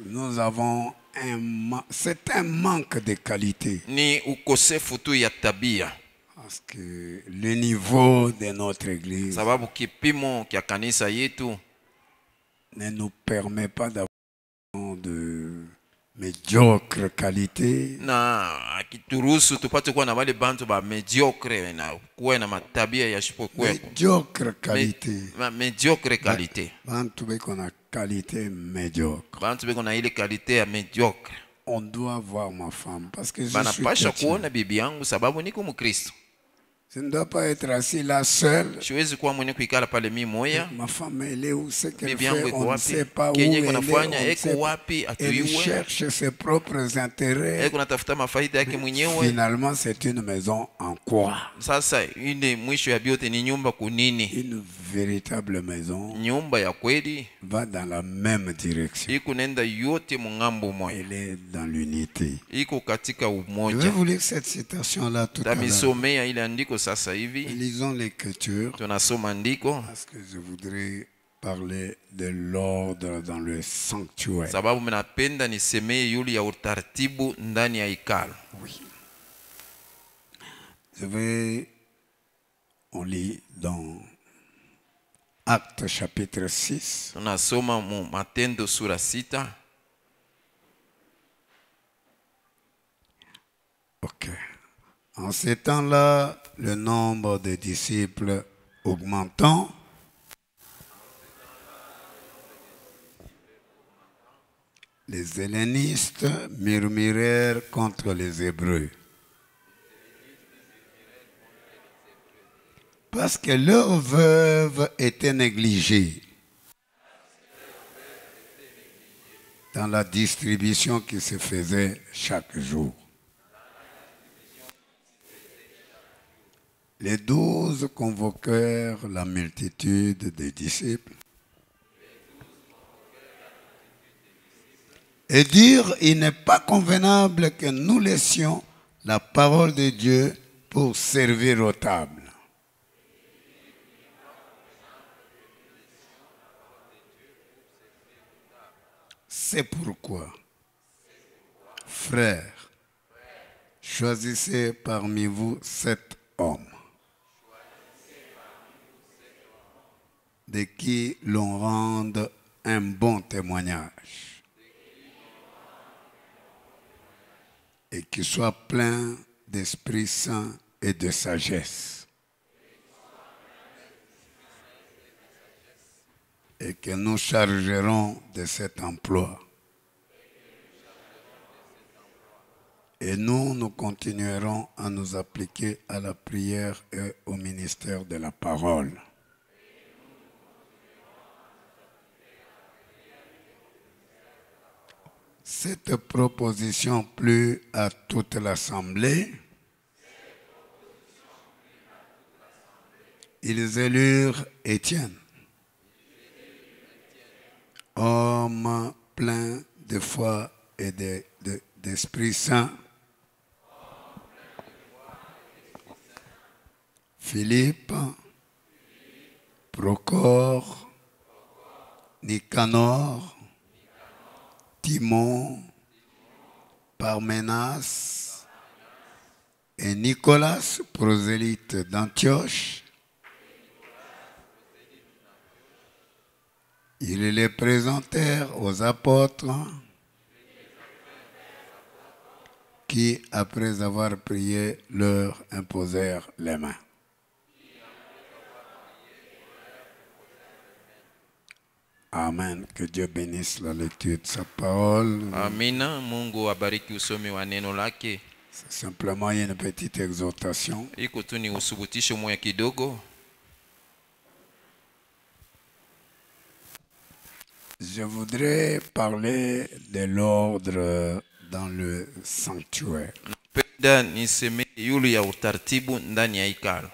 Nous avons c'est un manque de qualité. Ni ukosefu tu ya tabia. Parce que le niveau de notre église Sababu kipimo kya kanisa yetu ne nous permet pas d'avoir de médiocre qualité. na akituruhusu tupate kuwa na wale bantu ba mediocre na kuwa na matabia ya shipokuwepo. Mediocre qualité. Mediocre qualité. Bantu beko na qualité médiocre. Bantu beko na ile qualité ya mediocre. On doit voir ma femme parce que je suis Banapasha chrétien. kuona bibi yangu sababu niko Mkristo. Je ne dois pas être assis là seul. Siwezi kuwa mwenye kuikala pale mimi moya. Ma femme, elle est où? C'est qu'elle Bibi fait, yangu iko on ne wapi? sait pas où Kenye elle est. kunafanya On ne eko sait pas. wapi Elle atuyue. cherche ses propres intérêts. Eko natafuta mafaida yake mwenyewe. Finalement, c'est une maison en quoi? Sasa ile mwisho ya biote ni nyumba kunini? Une véritable maison Nyumba ya kweli va dans la même direction. iko nenda yote mungambo moya. Elle est dans l'unité. Iko katika Je vais umoja. vous lire cette citation-là tout à l'heure. Tamisomea ile andiko sasa hivi. Lisons l'écriture Tunasoma andiko parce que je voudrais parler de l'ordre dans le sanctuaire. sababu mnapenda nisemee yule ya utaratibu ndani ya hekalu. Oui. On lit dans Actes chapitre 6. Tunasoma mu Matendo sura 6. Ok. En ces temps-là, le nombre de disciples augmentant, les hellénistes murmurèrent contre les Hébreux parce que leurs veuves étaient négligées dans la distribution qui se faisait chaque jour. Les 12 convoquèrent la multitude des disciples et dirent: il n'est pas convenable que nous laissions la parole de Dieu pour servir aux tables. C'est pourquoi, frères, choisissez parmi vous 7 hommes de qui l'on rende un bon témoignage et qui soient pleins d'Esprit Saint et de sagesse, et que nous chargerons de cet emploi. Et nous continuerons à nous appliquer à la prière et au ministère de la parole. Cette proposition plut à toute l'assemblée. Ils élurent Étienne, homme plein de foi et d'Esprit Saint, Philippe, Procore, Nicanor, Timon, Parménas et Nicolas, prosélyte d'Antioche. Ils les présentèrent aux apôtres qui, après avoir prié, leur imposèrent les mains. Amen. Que Dieu bénisse la lecture de sa parole. Amina. Mungu abariki usomi wa neno lake. C'est simplement une petite exhortation. Iko tu ni usubutisho moya kidogo. Je voudrais parler de l'ordre dans le sanctuaire. Napenda niseme yule ya utaratibu ndani ya hekalu.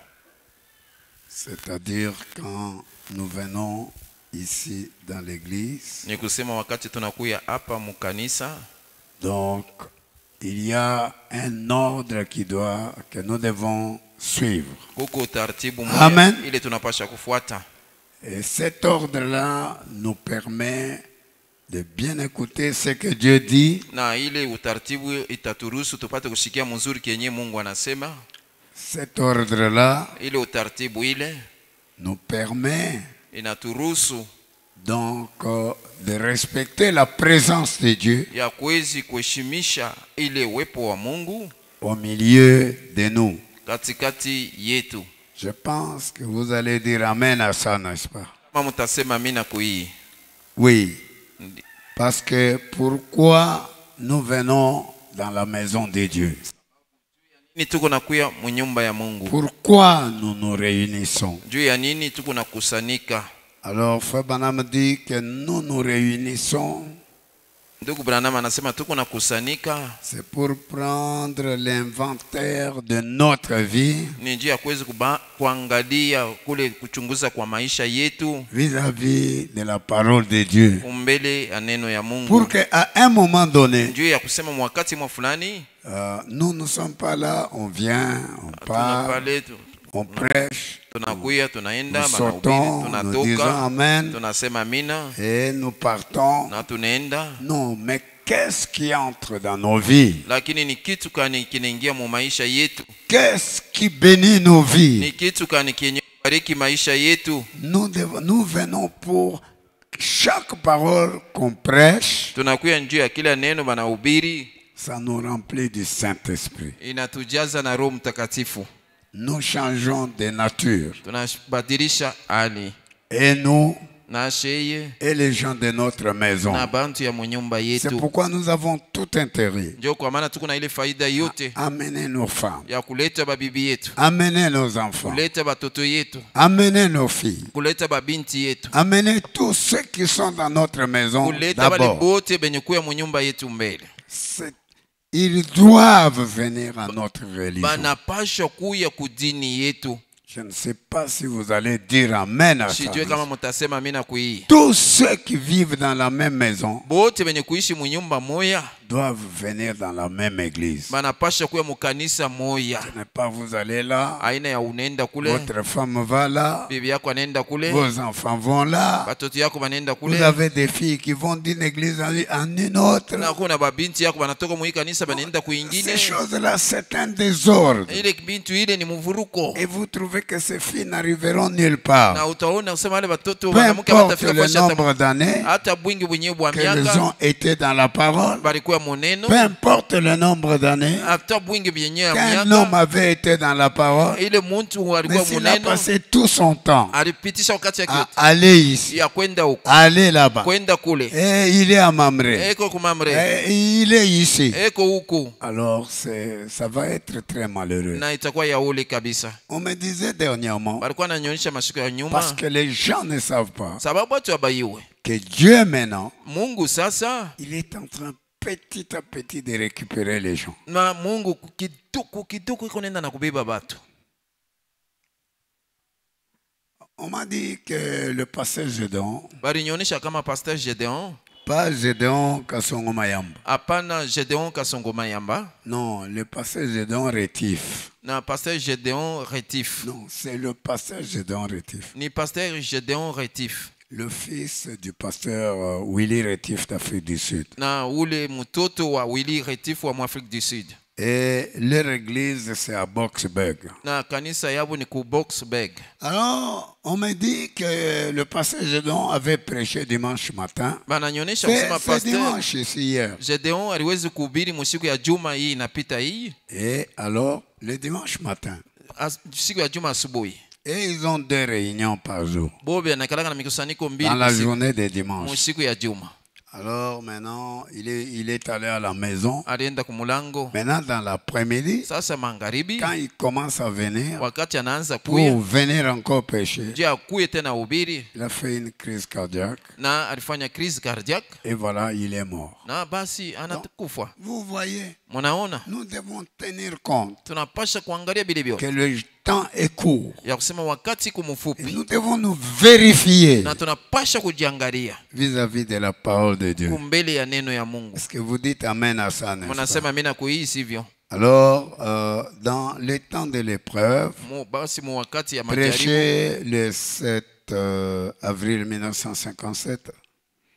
C'est-à-dire quand nous venons ici dans l'église. Ni kusema wakati tunakuya hapa mukanisa. Donc, il y a un ordre que nous devons suivre. Kuko utaratibu Amen. ile tunapasha kufuata. Et cet ordre-là nous permet de bien écouter ce que Dieu dit. na ile utaratibu itaturuhusu tupate kusikia mzuri kenye Mungu anasema. Cet ordre-là Ile utaratibu ile nous permet inaturuhusu donc de respecter la présence de Dieu ya kuwezi kuheshimisha ile uwepo wa Mungu au milieu de nous. katikati yetu. Je pense que vous allez dire Amen à ça, n'est-ce pas? Kama mtasema amina kui. Oui. Parce que pourquoi nous venons dans la maison de Dieu? Ni tuko nakuya munyumba ya Mungu. Pourquoi nous nous réunissons? Juu ya nini tuko nakusanika? Alors, Frère Branham dit que nous nous réunissons. Ndugu Branham anasema tuko nakusanika C'est pour prendre l'inventaire de notre vie ni njia ya kuweza kuangalia kule kuchunguza kwa maisha yetu vis-à-vis de la parole de Dieu. umbele ya neno ya Mungu. Pour qu'à un moment donné, Njia ya kusema wakati mwa fulani nous ne sommes pas là, on vient, on parle, tunapale on prêche, tunakuya tunaenda nous manahubiri sortons, nous disons tunatoka Amen tunasema amina et nous partons. na tunaenda. Non, mais qu'est-ce qui entre dans nos vies? Lakini ni kitu kani kinaingia mu maisha yetu? Qu'est-ce qui bénit nos vies? Ni kitu kani kenye bariki maisha yetu? Nous venons pour chaque parole qu'on prêche, Tunakuya njia ya kila neno banahubiri ça nous remplit du Saint-Esprit. inatujaza na Roho Mtakatifu. Nous changeons de nature. Tunabadilisha hali Et nous, na sheye et les gens de notre maison. na bantu ya munyumba C'est yetu. pourquoi nous avons tout intérêt Ndio kwa maana tuko na ile faida yote à amener nos femmes, ya kuleta babibi yetu, amener nos enfants, kuleta batoto yetu, amener nos filles, kuleta babinti yetu, amener tous ceux qui sont dans notre maison kuleta bale d'abord. bote benye kuya munyumba yetu mbele. Ils doivent venir à notre religion. Banapasha kuya kudini yetu. Je ne sais pas si vous allez dire Amen à ça. Sijue kama mutasema amina kui. Tous ceux qui vivent dans la même maison Bote benye kuishi munyumba moya doivent venir dans la même église. banapasha kuya mukanisa moya. Ce n'est pas vous allez là, Aina ya unenda kule, votre femme va là, bibi yako anenda kule, vos enfants vont là. batoto yako banenda Vous kule, avez des filles qui vont d'une église en une autre. na kuna babinti yako banatoka mu kanisa banenda kuingine. Ces choses-là, c'est un désordre. Ile bintu ile ni mvuruko. Et vous trouvez que ces filles n'arriveront nulle part. Na utaona usema wale batoto Peu banamuke importe batafika le kwa shata nombre d'années hata bwingi bwenye bwa qu'elles miaka ont été dans la parole, balikuwa moneno, peu importe le nombre d'années hata bwingi bwenye ya qu'un miaka homme avait été dans la parole, ile muntu mais alikuwa s'il a moneno passé tout son temps alipitisha wakati yake à yote aller ici, ya kwenda huko aller là-bas, kwenda kule, et il est à Mamré, eko kumamre, et il est ici, eko huko, alors ça va être très malheureux. na itakuwa ya ule kabisa. On me disait dernièrement, Balikuwa ananyonyesha mashiko ya parce nyuma que les gens ne savent pas sababu watu wabayiwe. que Dieu maintenant, Mungu sasa il est en train petit à petit de récupérer les gens. na Mungu kidogo iko nenda na kubeba batu. On m'a dit que le pasteur Gédéon, Balinyonyesha kama Pasteur Gedeon, pas Gédéon Kassongo Mayamba, hapana Gedeon Kasongo Mayamba, non, le pasteur Gédéon Rétif. na Pasteur Gedeon Rétif. Non, c'est le pasteur Gédéon Rétif, Ni Pasteur Gedeon Rétif. le fils du pasteur Willy Rétif d'Afrique du Sud. Na ule mtoto wa Willy Rétif wa Afrique du Sud. Et leur église, c'est à Boxburg. Na kanisa yabo ni ku Boxburg. Alors, on m'a dit que le pasteur Gédéon avait prêché dimanche matin. Bananyonyesha kusema C'est Pasteur dimanche ici hier. Gedeon aliwezi kuhubiri musiku ya juma hii inapita hii. Et alors, le dimanche matin, Siku ya juma asubuhi. et ils ont 2 réunions par jour, Bobe anakalaka na mikusanyiko mbili dans la musiku- journée de dimanche. musiku ya juma. Alors maintenant, il est allé à la maison. Alienda kumulango. Maintenant, dans l'après-midi, Sasa magharibi quand il commence à venir, wakati anaanza pour kuya venir encore pêcher, je akuye tena ubiri il a fait une crise cardiaque. na alifanya crise cardiaque Et voilà, il est mort. na basi anakufa. Vous voyez, Munaona, nous devons tenir compte tunapasha kuangalia bile vyote que le temps est court. ya kusema wakati Et kumfupi, nous devons nous vérifier na tunapasha kujiangalia vis-à-vis de la parole de Dieu. kumbele ya neno ya Mungu. Est-ce que vous dites Amen à ça, n'est-ce pas? Munasema mina kuhii sivyo? Alors, dans les temps de l'épreuve, Basi mu wakati ya majaribu prêché le 7 avril 1957,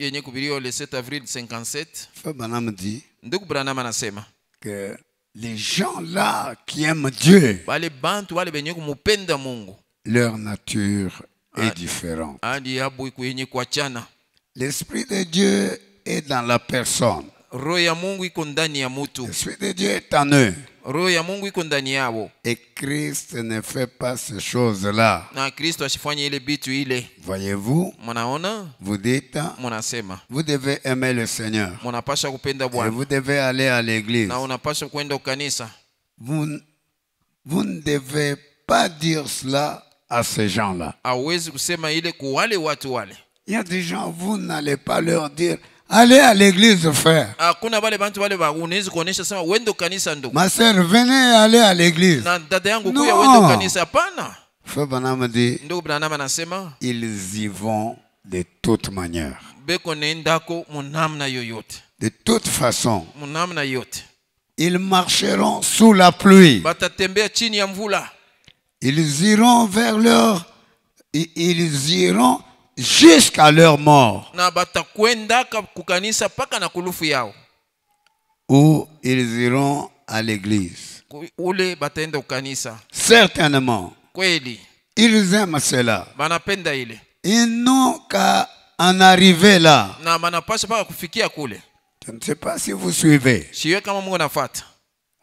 yenye kuhubiriwa le 7 avril 57. Frère Branham dit Ndugu Branham anasema que les gens là qui aiment Dieu, wale bantu wale benye kumupenda Mungu, leur nature est différente. hadi yabu yenye kuachana. L'Esprit de Dieu est dans la personne. Roho ya Mungu iko ndani ya mtu. L'Esprit de Dieu est en eux. Roho ya Mungu iko ndani yao. Et Christ ne fait pas ces choses-là. Na Kristo asifanye ile bitu ile. Voyez-vous, Mnaona? vous dites, Mnasema vous devez aimer le Seigneur. mnapasha kupenda Et Bwana. vous devez aller à l'église. Na unapasha kwenda kanisa. Vous ne devez pas dire cela à ces gens-là. Hawezi kusema ile kwa wale watu wale. Il y a des gens, vous n'allez pas leur dire, allez à l'église, frère. Hakuna wale bantu wale unaweza kuonesha sema wende kanisa ndugu. Ma sœur, venez aller à l'église. Na dada yangu Non. kuya wende kanisa, hapana. Frère Branham dit, Ndugu Branham anasema ils y vont de toute manière. beko nendako munamna yoyote. De toute façon, Munamna yote. ils marcheront sous la pluie. Batatembea chini ya mvula. Ils iront vers ils iront jusqu'à leur mort. Na batakwenda kukanisa paka na kulufu yao. Ou ils iront à l'église. Ule bataenda kukanisa. Certainement. Kweli. Ils aiment cela. Banapenda ile. Ils n'ont qu'à en arriver là. Na banapasha paka kufikia kule. Je ne sais pas si vous suivez. Siwe kama Mungu anafuata.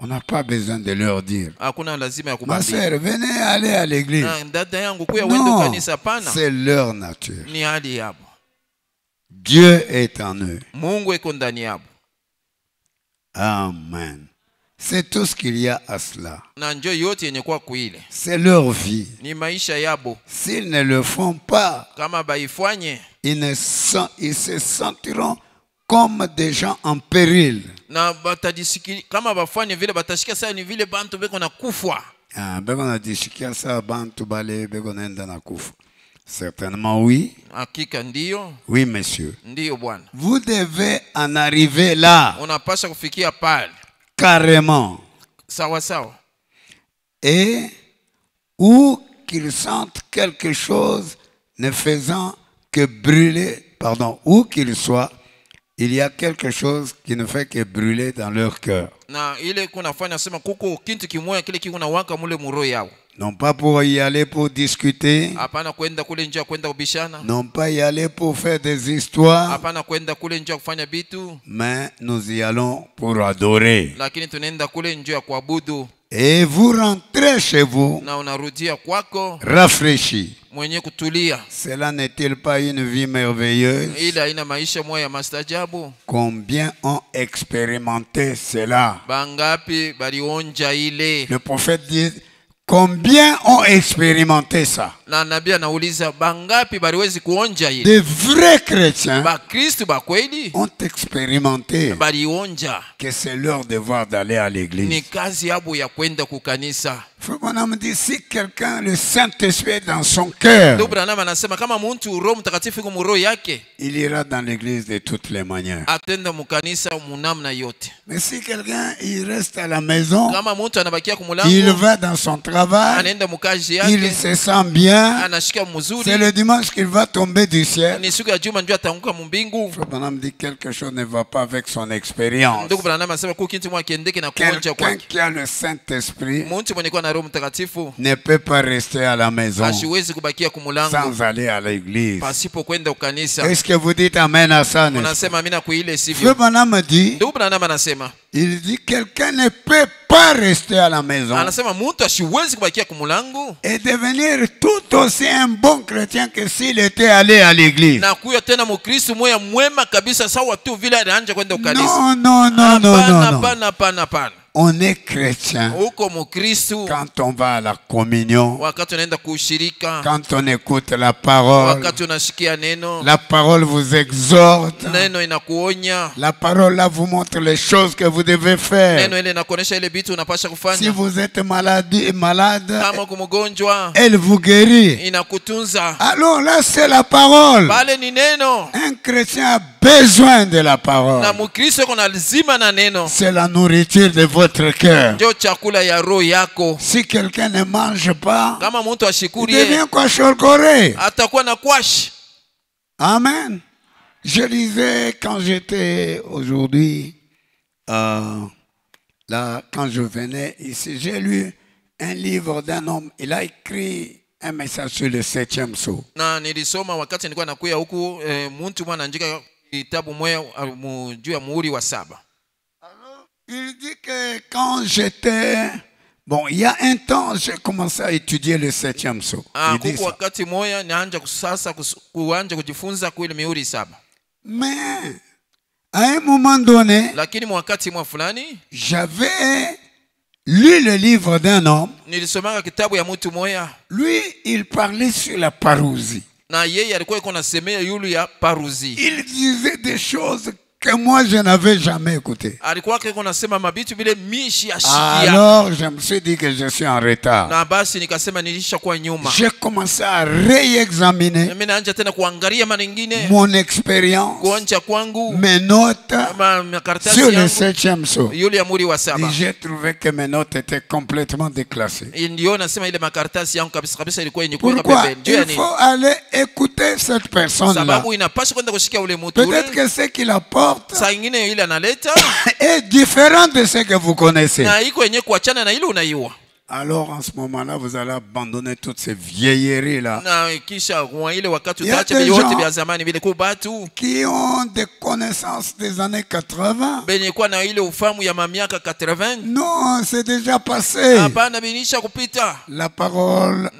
On n'a pas besoin de leur dire. Hakuna lazima ya Ma kubambia. sœur, venez aller à l'église. Na dada yangu kuya wende Non, kanisa pana. c'est leur nature. Ni hali yabo. Dieu est en eux. Mungu iko ndani yabo. Amen. C'est tout ce qu'il y a à cela. Na njoo yote yenye kwa kuile. C'est leur vie. Ni maisha yabo. S'ils ne le font pas, Kama baifanye ils se sentiront comme des gens en péril. na batajisikia kama bafanye vile batashika sasa ni vile bantu beko na kufwa. Certainement oui. Hakika ndio. Oui, monsieur. Ndio bwana. Vous devez en arriver là. Unapaswa kufikia pale. Carrément. Sawa sawa. Et où qu'ils sentent quelque chose ne faisant que brûler, pardon, où qu'ils soient, il y a quelque chose qui ne fait que brûler dans leur cœur. Na ile kunafanya sema kuko kintu kimoya kile kiko na waka mule muro yao. Non pas pour y aller pour discuter. Hapana kwenda kule nje kwenda kubishana. Non pas y aller pour faire des histoires. Hapana kwenda kule nje kufanya bitu. Mais nous y allons pour adorer. Lakini tunaenda kule nje ya kuabudu. Et vous rentrez chez vous. Na unarudia kwako. Rafraîchi. Mwenye kutulia. Cela n'est-il pas une vie merveilleuse? Ila ina maisha moya mastajabu. Combien ont expérimenté cela? Bangapi balionja ile. Le prophète dit, combien ont expérimenté ça? Na nabii anauliza bangapi baliwezi kuonja ile. Des vrais chrétiens Ba Kristo ba kweli ont expérimenté balionja que c'est leur devoir d'aller à l'église. ni kazi yabo ya kwenda kukanisa. Frère Branham dit, si quelqu'un, le Saint-Esprit est dans son cœur, Ndugu Branham anasema kama mtu Roho Mtakatifu iko muro yake, il ira dans l'église de toutes les manières. atenda mukanisa munamna yote. Mais si quelqu'un, il reste à la maison, Kama mtu anabakia il kumulango, va dans son travail, anaenda mukazi il yake, se sent bien, anashika c'est mzuri, le dimanche qu'il va tomber du ciel. ni siku ya juma ndio atanguka mbingu. Frère Branham dit, quelque chose ne va pas avec son expérience. Ndugu Branham anasema kwa kintu mwa kiendeke na kuonja Quelqu'un kwake. qui a le Saint-Esprit Mtu mwenye kuwa na Roho Mtakatifu ne peut pas rester à la maison asiwezi kubakia kumulango sans aller à l'église. pasipo kwenda ukanisa. Est-ce que vous dites amen à ça? n'est-ce pas? Unasema amina kuile Frère sivyo? Branham dit, Ndugu Branham anasema il dit, quelqu'un ne peut pas rester à la maison anasema mtu asiwezi kubakia kumulango et devenir tout aussi un bon chrétien que s'il était allé à l'église. na kuya tena Mkristo moya mwema kabisa sawa tu vile anaanza kwenda ukanisa. Non, non, non, non, non, non. Hapana. On est chrétien Uko Mkristo quand on va à la communion, wakati unaenda kushirika, quand on écoute la parole. wakati unashikia neno, La parole vous exhorte. neno inakuonya, La parole là vous montre les choses que vous devez faire. neno ile inakuonesha ile vitu unapasha Si kufanya. vous êtes malade, Kama kumgonjwa elle vous guérit. inakutunza. Alors là, c'est la parole. Pale ni neno. Un chrétien a besoin de la parole. Na Mkristo kuna lazima na neno. C'est la nourriture de votre cœur. Ndio chakula ya roho yako. Si quelqu'un ne mange pas, Kama mtu il ashikurie devient quoi, chorcoré? atakuwa na kwashi. Amen. Je lisais quand j'étais aujourd'hui, là, quand je venais ici, j'ai lu un livre d'un homme. Il a écrit un message sur le 7e sceau. Na nilisoma wakati nilikuwa nakuya huku mtu mwana andika kitabu moja juu ya muhuri wa 7. Alors, il dit que quand j'étais... Bon, il y a un temps, j'ai commencé à étudier le 7e sceau. Kuku wakati moja naanza sasa kuanza kujifunza kwa ile mihuri 7. Mais à un moment donné, lakini wakati mwa fulani j'avais lu le livre d'un homme. Nilisomanga kitabu ya mtu moja. Lui, il parlait sur la parousie. Na yeye alikuwa iko nasemea yulu ya parousie. Il disait des choses que moi je n'avais jamais écouté. Alikuwa iko nasema mabitu vile mishi ashikia. Alors je me suis dit que je suis en retard. Na basi nikasema nilishakuwa nyuma. J'ai commencé à réexaminer mimi naanza tena kuangalia manengine mon expérience, kuonja kwangu, mes notes sur le 7e sceau. Yule ya muri wa 7. Et j'ai trouvé que mes notes étaient complètement déclassées. Ndio nasema ile makaratasi yangu kabisa ilikuwa yenye kuweka Pourquoi? pembeni. Il faut aller écouter cette personne là. Sababu inapaswa kwenda kusikia ule mtu. Peut-être que ce qu'il apporte saa ingine ile analeta est différent de ce que vous connaissez. Na iko yenye kuachana na ile unaiua. Alors en ce moment-là, vous allez abandonner toutes ces vieilleries là. Na kisha kwa ile wakati utaacha yote vya zamani vile kwa watu qui ont des connaissances des années 80. Benye kwa na ile ufahamu ya miaka 80. Non, c'est déjà passé. Hapana, binisha kupita. La parole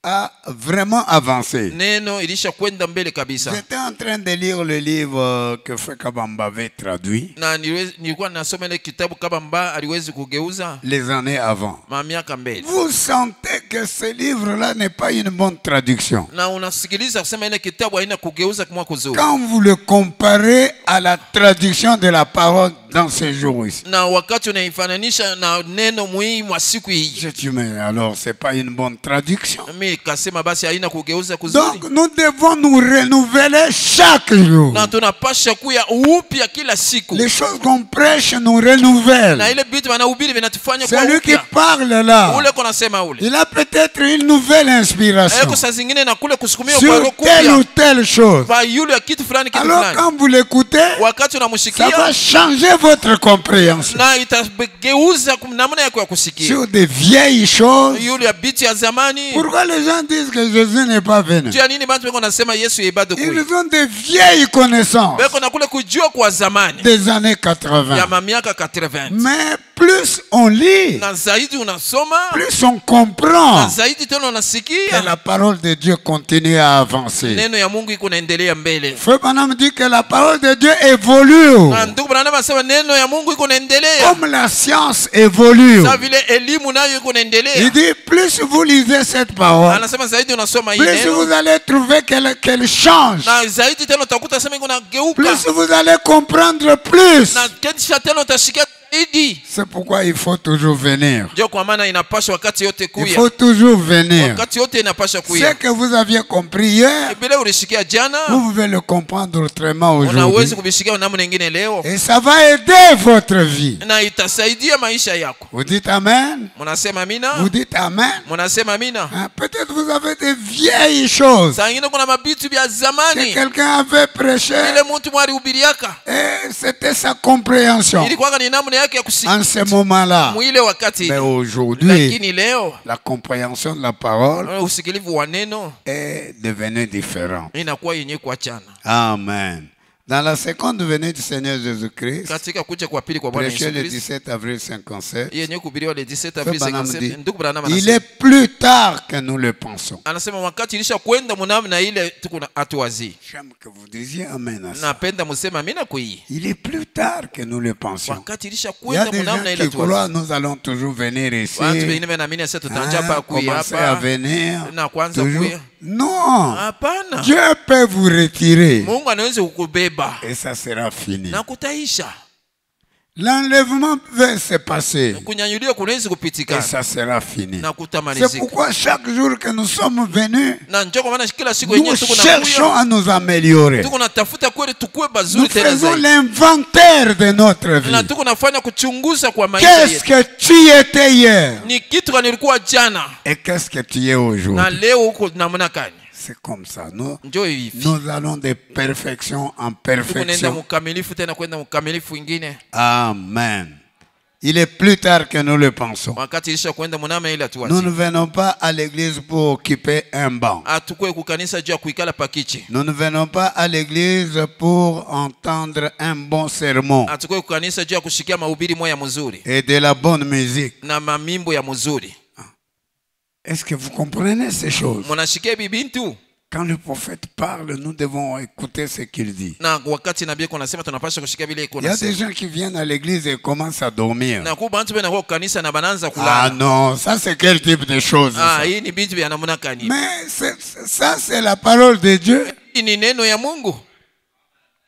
a vraiment avancé. Neno ilisha kwenda mbele kabisa. J'étais en train de lire le livre que Frère Kabamba avait traduit. Na nilikuwa nasoma ile kitabu Kabamba aliwezi kugeuza les années avant. Miaka mbele. Vous sentez que ce livre-là n'est pas une bonne traduction. Na unasikiliza kusema ile kitabu haina kugeuza kama kuzuri. Quand vous le comparez à la traduction de la parole dans ces jours ici. Na wakati unaifananisha na neno muhimu wa siku hii. Je dis mais alors c'est pas une bonne traduction. Kasema basi haina kugeuza kuzuri. Donc nous devons nous renouveler chaque jour. Na tunapasha kuya upya kila siku. Les choses qu'on prêche nous renouvellent. Na ile bitu wanahubiri vinatufanya kwa upya. Celui qui parle là, ule kona sema ule, il a peut-être une nouvelle inspiration saa zingine na kule kusukumia sur kwa telle ou telle chose. Ba yule kitu fulani kitu alors fulani. quand vous l'écoutez, wakati unamshikia, ça va changer votre compréhension. Na itageuza namna yako ya kusikia. Sur des vieilles choses. Yule bitu ya zamani. Pourquoi les gens disent que Jésus n'est pas venu? Tu nini bantu wako nasema Yesu yebado kuja? Ils ont des vieilles connaissances. Beko na kule kujua kwa zamani. Des années 80. Ya miaka 80. Mais plus on lit, na zaidi unasoma, plus on comprend na zaidi tena unasikia que la parole de Dieu continue à avancer. Neno ya Mungu iko naendelea mbele. Frère Branham dit que la parole de Dieu évolue. Na ndugu Branham anasema neno ya Mungu iko naendelea. Comme la science évolue. Sa vile elimu nayo iko naendelea. Il dit plus vous lisez cette parole, anasema zaidi unasoma hii plus neno, vous allez trouver qu'elle change. na zaidi tena utakuta sema iko nageuka. Plus vous allez comprendre plus. Na kisha tena utashikia zaidi. C'est pourquoi il faut toujours venir. Ndio kwa maana inapaswa wakati yote kuya. Il faut toujours venir. Wakati yote inapaswa kuya. Ce que vous aviez compris hier, bila ulishikia jana, vous pouvez le comprendre autrement aujourd'hui. Unaweza kubishikia namna nyingine leo. Et ça va aider votre vie. Na itasaidia maisha yako. Vous dites amen. Mnasema amina. Vous dites amen. Mnasema amina. Peut-être vous avez des vieilles choses. Saa ingine kuna mabitu vya zamani. Que quelqu'un avait prêché. Ile mtu mwari hubiriaka. Et c'était sa compréhension. Ilikuwa ni namna yake ya kusikia. En ce moment-là. Mwile wakati. Mais aujourd'hui, lakini leo la compréhension de la parole usikilivu wa neno est devenue différente. Inakuwa yenye kuachana. Amen. Dans la seconde venue du Seigneur Jésus-Christ, katika kuja kwa pili kwa Bwana Yesu prêché le Kristo, 17 avril 57, yenye kuhubiriwa le 17 avril 57, ndugu Branham il est plus tard que nous le pensons. Anasema wakati ilisha kwenda mnamna ile tuko atuwazi. J'aime que vous disiez amen à ça. Napenda msema amina kwa hii. Il est plus tard que nous le pensions. Wakati ilisha Il y a kwenda des mnamna gens ile qui croient nous allons toujours venir ici. Watu wengine wanaamini sasa tutaanza hapa Commencer à venir. Na kwanza Toujours. kuya. Non. Hapana. Dieu peut vous retirer. Mungu anaweza kukubeba. Et ça sera fini. Na kutaisha. L'enlèvement va se passer. Kunyanyuliwa kunaweza kupitika. Et ça sera fini. Na kutamalizika. C'est pourquoi chaque jour que nous sommes venus, na njoo kwa maana kila siku nous yenyewe tuko na cherchons à nous améliorer. tuko natafuta kweli tukue bazuri Nous tena faisons zaidi. l'inventaire de notre vie. Na tuko nafanya kuchunguza kwa maisha Qu'est-ce yetu. que tu étais hier? Ni kitu gani ulikuwa jana Et qu'est-ce que tu es aujourd'hui? na leo uko namna gani? C'est comme ça. Nous, Njo hivi. nous allons de perfection en Tukunaenda perfection. mkamilifu tena kwenda mkamilifu ingine. Amen. Il est plus tard que nous le pensons. Wakati isha kwenda munama ile Nous atuwati. ne venons pas à l'église pour occuper un banc. Atukwe kukanisa juu ya kuikala pakichi. Nous ne venons pas à l'église pour entendre un bon sermon Atukwe kukanisa juu ya kushikia mahubiri moya mzuri et de la bonne musique. na mamimbo ya mzuri. Est-ce que vous comprenez ces choses? Munashikia bibintu. Quand le prophète parle, nous devons écouter ce qu'il dit. Na wakati nabii kunasema tunapaswa kushikia vile iko Il y a nasema. des gens qui viennent à l'église et commencent à dormir. Na kuba bantu bena kwa kanisa na bananza Ah kulala. non, ça c'est quel type de choses? Ah, Ça? hii ni bintu ya namna gani? Mais ça c'est la parole de Dieu. Hii ni neno ya Mungu.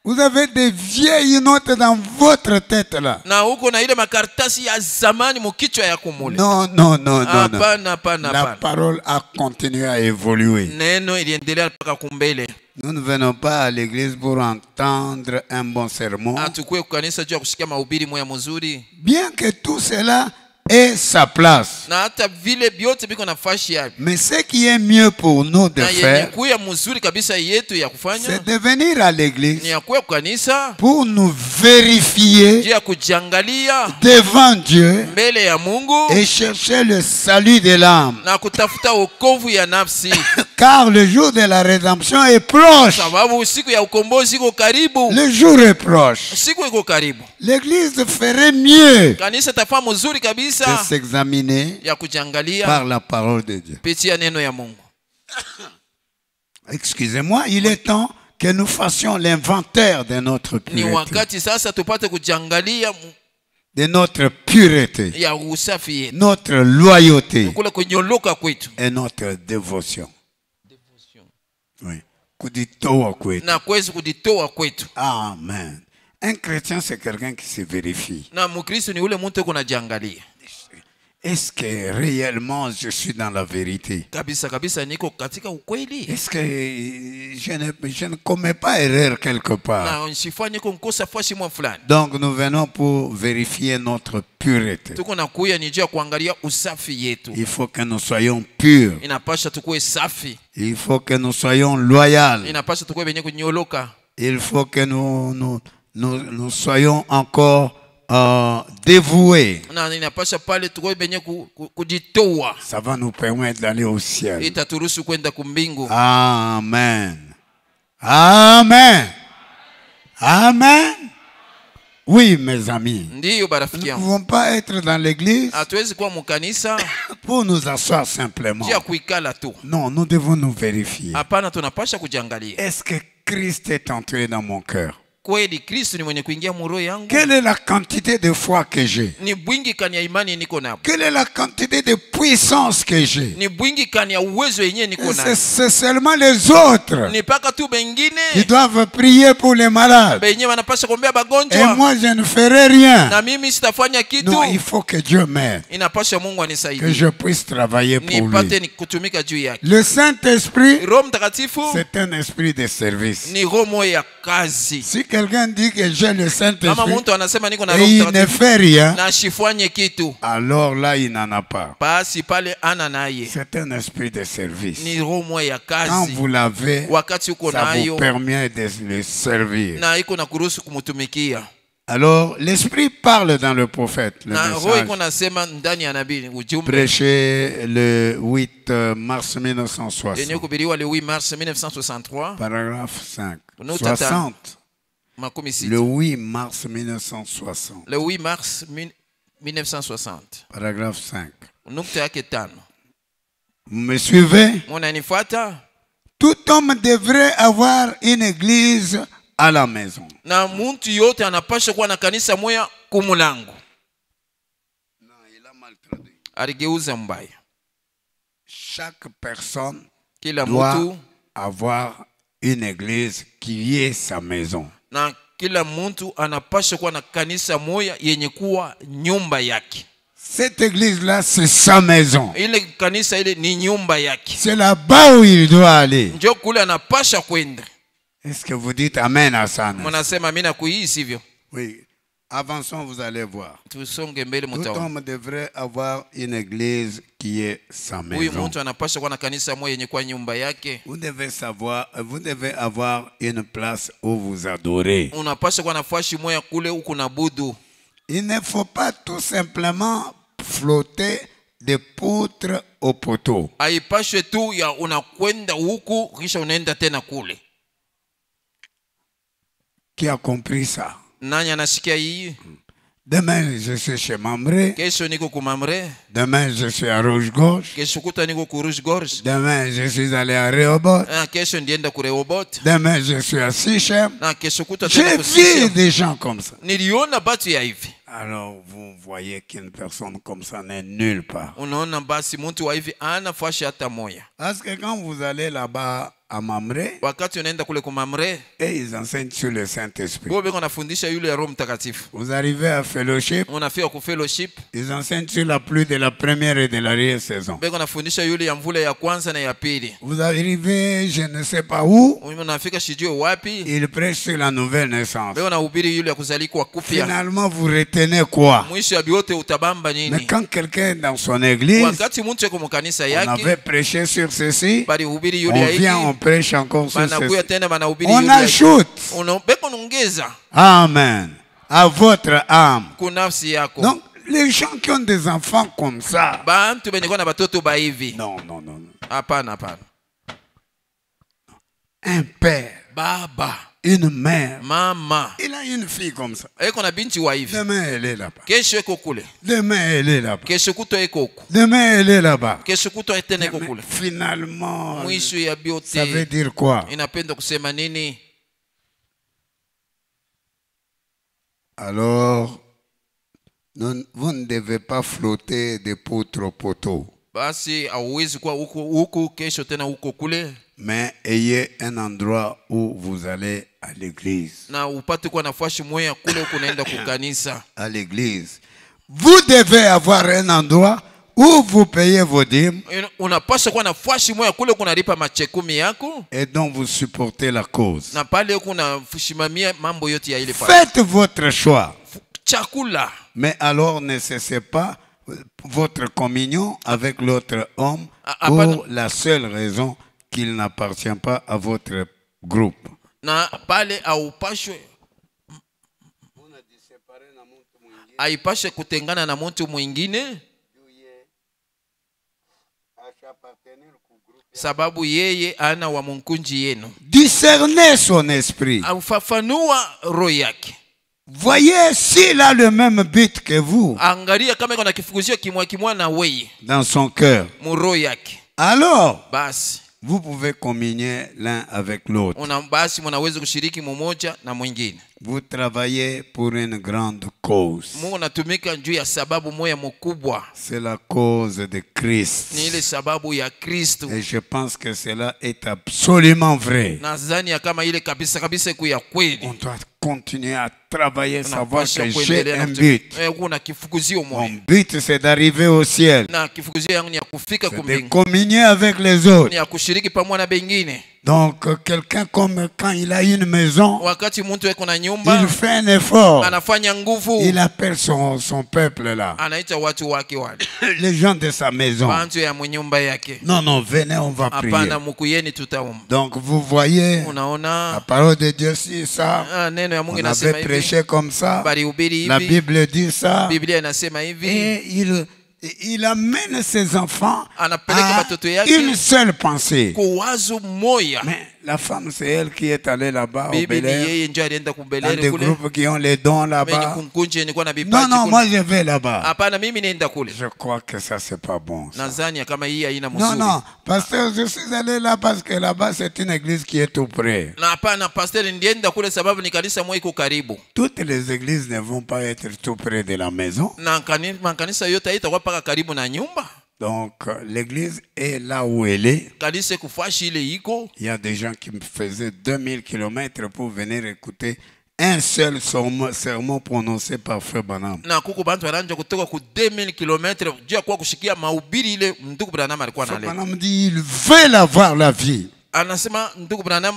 Vous avez des vieilles notes dans votre tête là. Na huko na ile makaratasi ya zamani mukichwa ya kumule. Non, non, non, non, non. Hapana, hapana, La hapana. parole a continué à évoluer. Neno iliendelea mpaka kumbele. Nous ne venons pas à l'église pour entendre un bon sermon. Atukue kukanisa juu ya kushikia mahubiri moya mzuri. Bien que tout cela ait sa place. Na hata vile vyote biko nafasi yake. Mais ce qui est mieux pour nous de Na yenye faire, kuya mzuri kabisa yetu ya kufanya c'est de venir à l'église ni ya kuya kukanisa pour nous vérifier juu ya kujiangalia devant Dieu mbele ya Mungu et chercher le salut de l'âme. na kutafuta wokovu ya nafsi. Car le jour de la rédemption est proche. Sababu siku ya ukombozi iko karibu. Le jour est proche. Siku iko karibu. L'église ferait mieux Kanisa tafaa mzuri de kabisa s'examiner ya kujiangalia par la parole de Dieu. pitia neno ya Mungu. Excusez-moi, il est temps que nous fassions l'inventaire de notre Ni pureté. wakati sasa tupate kujiangalia De notre pureté, ya usafi yetu. notre loyauté Kule kunyoloka kwetu. et notre dévotion. Oui. Kujitoa kwetu. Na kuweza kujitoa kwetu. Amen. Un chrétien, c'est quelqu'un qui se vérifie. Na Mkristo ni ule mtu kunajiangalia. Est-ce que réellement je suis dans la vérité? Kabisa kabisa niko katika ukweli. Est-ce que je ne commets pas erreur quelque part? Na nsifanye niko nkosa fashi mwa fulani. Donc nous venons pour vérifier notre pureté. Tuko na kuya ni juu ya kuangalia usafi yetu. Il faut que nous soyons purs. Inapasha tukue safi. Il faut que nous soyons loyaux. Inapasha tukue benye kunyoloka. Il faut que nous soyons encore dévoués. Na inapasha pale tukue benye kujitoa. Ça va nous permettre d'aller au ciel. Itaturuhusu kwenda kumbingu. Amen. Amen. Amen. Oui, mes amis. Ndiyo Nous barafiki ne yangu. pouvons pas être dans l'église Hatuwezi kuwa mkanisa pour nous asseoir simplement. juu ya kuikala tu. Non, nous devons nous vérifier. Hapana, tunapasha kujiangalia. Est-ce que Christ est entré dans mon cœur? Kweli Kristo ni mwenye kuingia muro yangu? Quelle est la quantité de foi que j'ai? Ni bwingi kani ya imani niko nayo? Quelle est la quantité de puissance que j'ai? Ni bwingi kani ya uwezo yenyewe niko nayo? C'est seulement les autres Ni paka tu qui bengine doivent prier pour les malades. benye wanapasha kuombea Et bagonjwa. moi, je ne ferai rien. Na mimi sitafanya kitu. Non, il faut que Dieu m'aide, Inapasha Mungu que anisaidie. je puisse travailler pour Nipate lui. ni kutumika juu yake. Le Saint-Esprit, Roho Mtakatifu c'est un esprit de service. ni roho ya kazi. Si quelqu'un dit que j'ai le Kama Saint-Esprit mtu anasema niko na et Roho il ne Mtakatifu fait rien, na asifanye kitu, alors là, il n'en a pas. basi pale ana naye. C'est un esprit de service. Ni roho ya Quand kazi. vous l'avez, Wakati uko ça vous nayo permet de le servir. na iko na kuruhusu kumutumikia. Alors, l'Esprit parle dans le prophète, le Na roho iko message. nasema ndani ya nabii ujumbe Prêché le 8 mars yenye 1960, kuhubiriwa le 8 mars 1963 paragraphe 5. Nous tata- 60. makumi Le sita. 8 mars 1960, Le 8 mars 1960 paragraphe 5. nukta yake 5. Vous me suivez? Munanifuata? Tout homme devrait avoir une église à la maison. Na muntu yote anapasha kuwa na kanisa moya kumulango. Non, il a mal traduit. Aligeuza mbaya. Chaque personne Kila doit mtu avoir une église qui est sa maison. na kila mtu anapasha kuwa na kanisa moya yenye kuwa nyumba yake. Cette église-là, c'est sa maison. Ile kanisa ile ni nyumba yake. C'est là-bas où il doit aller. Njo kule anapasha kwenda. Est-ce que vous dites Amen à ça? Mnasema mimi nakuhii sivyo? Oui. Avançons, vous allez voir. tusonge mbele Tout mutaona. homme devrait avoir une église qui est sa Huyu maison. mtu anapaswa kuwa na kanisa moja yenye kwa nyumba yake. Vous devez avoir une place où vous adorez. Unapaswa kuwa nafasi moja kule huku na budu. Il ne faut pas tout simplement flotter des poutres au poteau. Haipashwe tu ya unakwenda huku kisha unaenda tena kule. Qui a compris ça? Nani anasikia hii? Demain, je suis chez Mamré. Kesho niko kumamre. Demain, je suis à Rouge-Gauche. Kesho kuta niko ku Rouge Gorge. Demain, je suis allé à Rehoboth. Kesho ndienda ku Rehoboth. Demain, je suis à Sichem. Na kesho kuta tena J'ai ku vu Sichem. des gens comme ça. Niliona batu ya hivi. Alors, vous voyez qu'une personne comme ça n'est nulle part. Unaona basi mtu wa hivi ana fashi hata moja. Parce que quand vous allez là-bas à Mamré, Wakati unaenda kule kumamre, et ils enseignent sur le Saint-Esprit. bo beko nafundisha yule ya Roho Mtakatifu. Vous arrivez à Fellowship, Unafika ku fellowship, ils enseignent sur la pluie de la première et de l'arrière-saison. beko nafundisha yule ya mvula ya kwanza na ya pili. Vous arrivez, je ne sais pas où, Unafika sijui wapi, ils prêchent sur la nouvelle naissance. beko nahubiri yule ya kuzalika kupya. Finalement, vous retenez quoi? Mwisho ya biote utabamba Mais nini? quand quelqu'un est dans son église, Wakati mtu yuko mkanisa on yake, avait prêché sur ceci, bali hubiri yule on ya vient, on hiki, prêche encore sur banakuya ceci. tena banahubiri On yule ya hiki. ajoute. Beko naongeza Amen. À votre âme. ku nafsi yako. Donc, les gens qui ont des enfants comme ça, Bantu benye kwa na batoto ba hivi. non, non, non. Hapana, hapana. Un père, Baba, une mère, mama, il a une fille comme ça. eko na binti wa hivi. Demain, elle est là-bas. Kesho eko kule. Demain, elle est là-bas. Kesho kutwa eko huku. Demain, elle est là-bas. Kesho kutwa tena eko Mais kule. finalement, Mwisho ya ça veut biote dire quoi? inapenda kusema nini? Alors, vous ne devez pas flotter de poutre au poteau, Basi hauwezi kuwa huku kesho tena huko kule, mais ayez un endroit où vous allez à l'église. na upate kuwa nafasi moja kule huko naenda kukanisa. À l'église. Vous devez avoir un endroit où vous payez vos dîmes Unapaswa kuwa nafasi moja kule kunalipa machekumi yako, et dont vous supportez la cause. na pale huko unafushimamia mambo yote ya ile pale. Faites votre choix. Chakula. Mais alors ne cessez pas votre communion avec l'autre homme pour la seule raison qu'il n'appartient pas à votre groupe. Na pale haipashe kutengana na mtu mwingine sababu yeye ana wa mkunji yenu. Discernez son esprit. Ufafanua roho yake. Voyez s'il a le même but que vous Angalia kama iko na kifukuzio kimwa na wewe dans son cœur. mu roho yake. Alors, Basi vous pouvez communier l'un avec l'autre. basi mnaweza kushiriki mmoja na mwingine. Vous travaillez pour une grande cause. Mungu natumika juu ya sababu moja mkubwa. C'est la cause de Christ. Ni ile sababu ya Kristo. Et je pense que cela est absolument vrai. Nadhani ya kama ile kabisa kabisa iko ya kweli. On doit continuer à travailler, savoir Tunapaswa que j'ai kuendelea un na but. kuna kifukuzio Mon moja. but, c'est d'arriver au ciel. Na kifukuzio yangu ni ya kufika C'est de kumbingu. communier avec les autres. Ni ya kushiriki pamoja na bengine. Donc, quelqu'un comme quand il a une maison, Wakati mtu yuko na nyumba, il fait un effort. anafanya nguvu. Il appelle son peuple là. Anaita watu wake wale. Les gens de sa maison. Bantu ya nyumba yake. Non, non, venez, on va prier. Hapana, mukuyeni tutaomba. Donc, vous voyez, la Unaona parole de Dieu, si ça, neno ya Mungu on inasema avait hivi. prêché comme ça. Barihubiri La hivi. Bible dit ça. Biblia inasema hivi. Et il amène ses enfants Anapeleka à watoto yake une seule pensée. kwa wazo moya. Mais la femme, c'est elle qui est allée là-bas au Bibi ni Bel-Air, yeye ndio alienda dans kumbelele des kule. groupes qui ont les dons Mimi là-bas. kunkunje nilikuwa na Non, bipaji non, kule. moi je vais là-bas. Hapana, mimi naenda kule. Je crois que ça, c'est pas bon. Ça. Nadhani kama hii haina Non, mzuri. non, pasteur, je suis allé là parce que là-bas, c'est une église qui est tout près. Na hapana, pastor, ndienda kule sababu ni kanisa moja iko karibu. Toutes les églises ne vont pas être tout près de la maison. Na kanisa yote haitakuwa paka karibu na nyumba. Donc, l'église est là où elle est. Kanisa kufashi ile iko. Il y a des gens qui me faisaient 2000 km pour venir écouter un seul sermon prononcé par Frère Branham. Na kuko bantu wananja kutoka ku 2000 km juu ya kwa kushikia mahubiri ile ndugu Branham alikuwa Frère analeta. Branham dit, ils veulent avoir la vie. Anasema ndugu Branham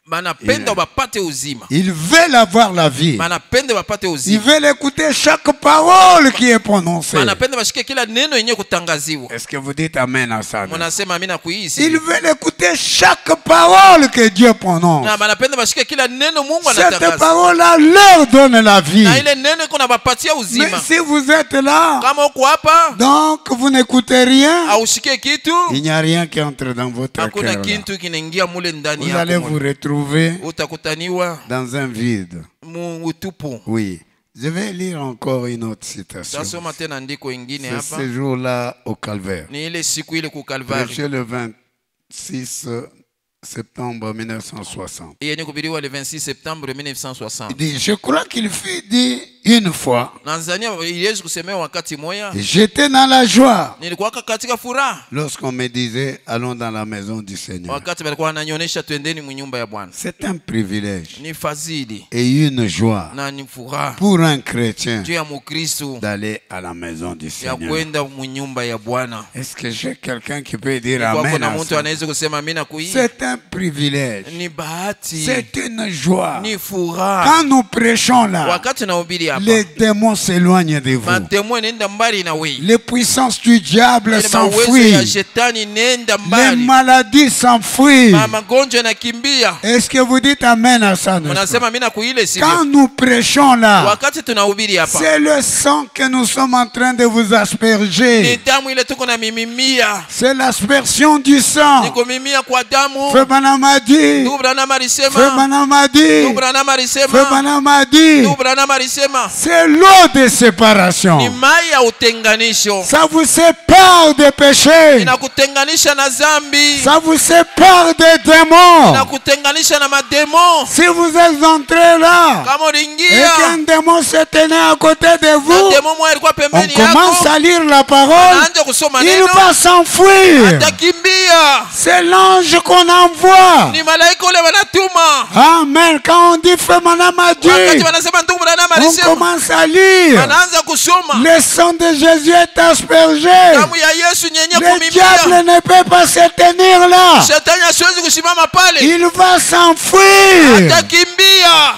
banapenda bapate uzima. Ils veulent avoir la vie. Banapenda bapate Ils uzima. veulent écouter chaque parole qui est prononcée. Banapenda bashike kila neno yenye kutangaziwa. Est-ce que vous dites amen à ça? Munasema amina kuishi. Ils veulent écouter chaque parole que Dieu prononce. Na banapenda bashike kila neno Mungu Cette anatangaza. parole-là leur donne la vie. Na ile neno iko na bapatia Mais uzima. si vous êtes là, Kama uko hapa, donc vous n'écoutez rien, aushike kitu, il n'y a rien qui entre dans votre hakuna cœur. kitu kinaingia mule ndani Vous allez yako. vous retrouver Utakutaniwa dans un vide. mu utupu. Oui. Je vais lire encore une autre citation. Tasoma tena andiko ingine C'est hapa. ce jour-là au Calvaire. Ni ile siku ile ku Kalvari. Prêché le 26 septembre 1960. Yenye kuhubiriwa le 26 septembre 1960. Il dit, je crois qu'il fut dit une fois, Tanzania iliweza kusemewa wakati moja. j'étais dans la joie Nilikuwa katika furaha lorsqu'on me disait, allons dans la maison du Seigneur. wakati walikuwa wananionyesha twendeni mnyumba ya Bwana. C'est un privilège Ni fadhili et une joie na ni furaha pour un chrétien juu ya Mkristo d'aller à la maison du ya Seigneur. kwenda mnyumba ya Bwana. Est-ce que j'ai quelqu'un qui peut dire Kwa amen kuna à mtu ça? anaweza kusema amina kui. C'est un privilège. Ni bahati. C'est une joie. Ni furaha. Quand nous prêchons là, Wakati nahubiri hapa. les démons s'éloignent de vous. Mademo nenda mbali na wewe. Les puissances du diable Ile mawezo ya s'enfuient. shetani nenda Les mbali. maladies s'enfuient. Magonjwa yanakimbia. Est-ce que vous dites amen à ça? n'est-ce pas? Unasema amina kuile sivyo? Quand nous prêchons là, Wakati tunahubiri hapa. c'est le sang que nous sommes en train de vous Ni asperger. damu ile tuko na mimimia. C'est l'aspersion du sang. Niko mimia kwa damu. Feu Banamadi. Ndugu Branham Feu alisema. Banamadi. Ndugu Branham Feu alisema. Banamadi. Ndugu Branham alisema. C'est l'eau de séparation. Ni mai ya utenganisho. Ça vous sépare des péchés. Inakutenganisha na zambi. Ça vous sépare des démons. Inakutenganisha na mademo. Si vous êtes entré là Kama et uliingia qu'un démon se tenait à côté de na vous, demo moja alikuwa on pembeni commence yako. à lire la parole, Anaanza kusoma il neno. va s'enfuir. Atakimbia. C'est l'ange qu'on envoie. Ni malaika ule wanatuma. Amen. Quand on dit Feu Banamadi, Wakati wanasema ndugu Branham on alisema. commence à lire. Wanaanza kusoma. Le sang de Jésus est aspergé. Damu ya Yesu nyenye Le kumimia. diable ne peut pas se tenir là. Shetani hasiwezi kusimama pale. Il va s'enfuir. Atakimbia.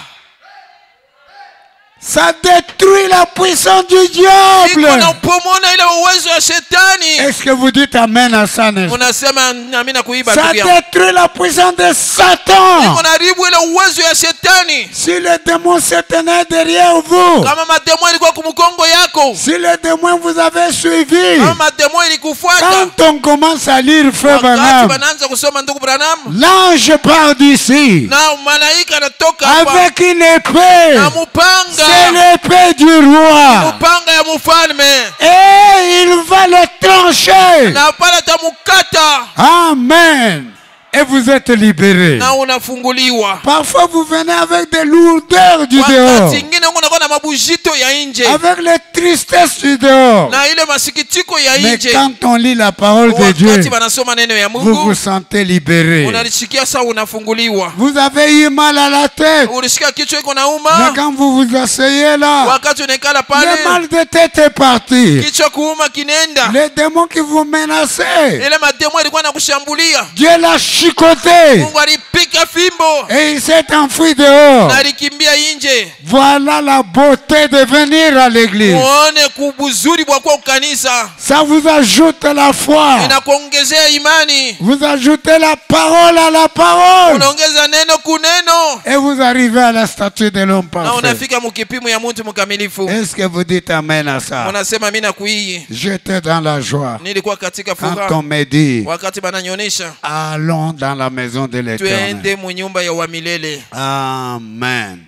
Ça détruit la puissance du Iko diable. na upomona ile uwezo wa shetani. Est-ce que vous dites amen à ça? n'est-ce pas? Unasema amina kuiba Ça ndugu yangu. détruit la puissance de Satan. Iko na haribu ile uwezo ya shetani. Si le démon se tenait derrière vous, Kama mademo ilikuwa kumkongo yako. si le démon vous avait suivi, Kama mademo ilikufuata. quand on commence à lire Feu Wakati Banam, wanaanza kusoma ndugu Branham. l'ange part d'ici Na malaika anatoka hapa. avec une épée. Na mupanga. C'est l'épée du roi. Mupanga ya mfalme. Et il va le trancher. Na pale tamukata. Amen. Et vous êtes libérés. Na unafunguliwa. Parfois vous venez avec des lourdeurs du dehors, Wakati ingine unakuwa na mabujito ya nje. avec les tristesses du dehors. Na ile masikitiko ya Mais nje. quand on lit la parole de Dieu, Wakati wanasoma neno ya vous vous Mungu. sentez libéré. Unalishikia saa unafunguliwa. Vous avez eu mal à la tête, Ulisikia kichwa iko mais nauma. quand vous vous asseyez là, Wakati unaikala le pale. mal de tête est parti. Kichwa kuuma kinaenda. Les démons qui vous menaçaient, Ile mademo ilikuwa nakushambulia. Dieu l'a chicoté Mungu alipika fimbo. et il s'est enfui dehors. Na alikimbia nje. Voilà la beauté de venir à l'église. Muone kubuzuri bwa kwa kanisa. Ça vous ajoute la foi. Inakuongezea imani. Vous ajoutez la parole à la parole. Unaongeza neno kuneno. Et vous arrivez à la statue de l'homme Na parfait. unafika mkipimo ya mtu mkamilifu. Est-ce que vous dites amen à ça? Unasema mimi nakuii. J'étais dans la joie. Nilikuwa katika Quand furaha. on me dit, Wakati bananyonyesha. allons dans la maison de l'Éternel. Twende mu nyumba ya wamilele. Amen.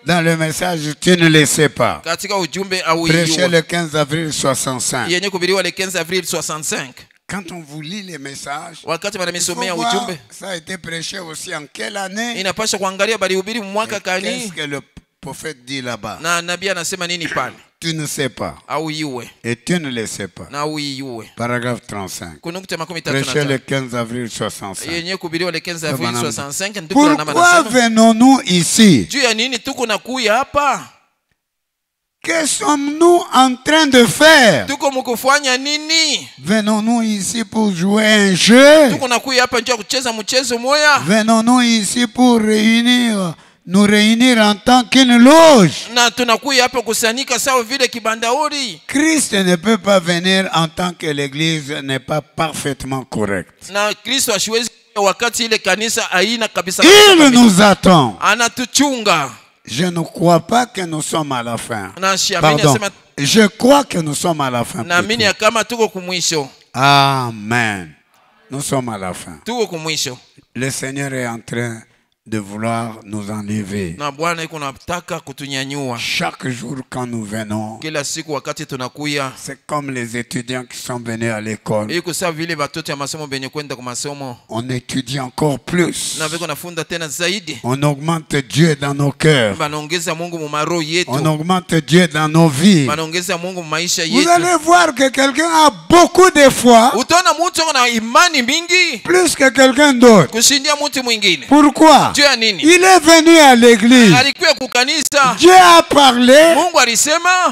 Dans le message, tu ne le sais pas. Katika ujumbe au Prêché le 15 avril 65. yenye kuhubiriwa le 15 avril 65. Quand on vous lit les messages, Wakati il faut wanamisomea voir, ujumbe, ça a été prêché aussi en quelle année? inapasha kuangalia balihubiri mwaka Qu'est-ce kani que le prophète dit là-bas? na nabii anasema nini pale. Tu ne sais pas. Au iwe Et tu ne le sais pas. na au iwe. Paragraphe 35. Kunukta makumi Prêché tatu le na 15 avril 65. yenye kuhubiriwa le 15 avril 65. Ndugu na nama Pourquoi nasema venons-nous ici? juu ya nini tuko na kuya hapa? Que sommes-nous en train de faire? tuko mkufanya nini? Venons-nous ici pour jouer un jeu? Tuko nakuya hapa njia kucheza mchezo moya? Venons-nous ici pour nous réunir en tant qu'une loge? Na tunakuya hapa kusanyika sawa vile kibandauri? Christ ne peut pas venir en tant que l'église n'est pas parfaitement correcte. Na Kristo asiwezi wakati ile kanisa haina kabisa. Il nous attend. Anatuchunga. Je ne crois pas que nous sommes à la fin. Pardon. Je crois que nous sommes à la fin. Amen. Nous sommes à la fin. Le Seigneur est en train de vouloir nous enlever. Chaque jour quand nous venons, c'est comme les étudiants qui sont venus à l'école. On étudie encore plus. On augmente Dieu dans nos cœurs. On augmente Dieu dans nos vies. Vous allez voir que quelqu'un a beaucoup de foi, plus que quelqu'un d'autre. Pourquoi? Il est venu à l'église. Dieu a parlé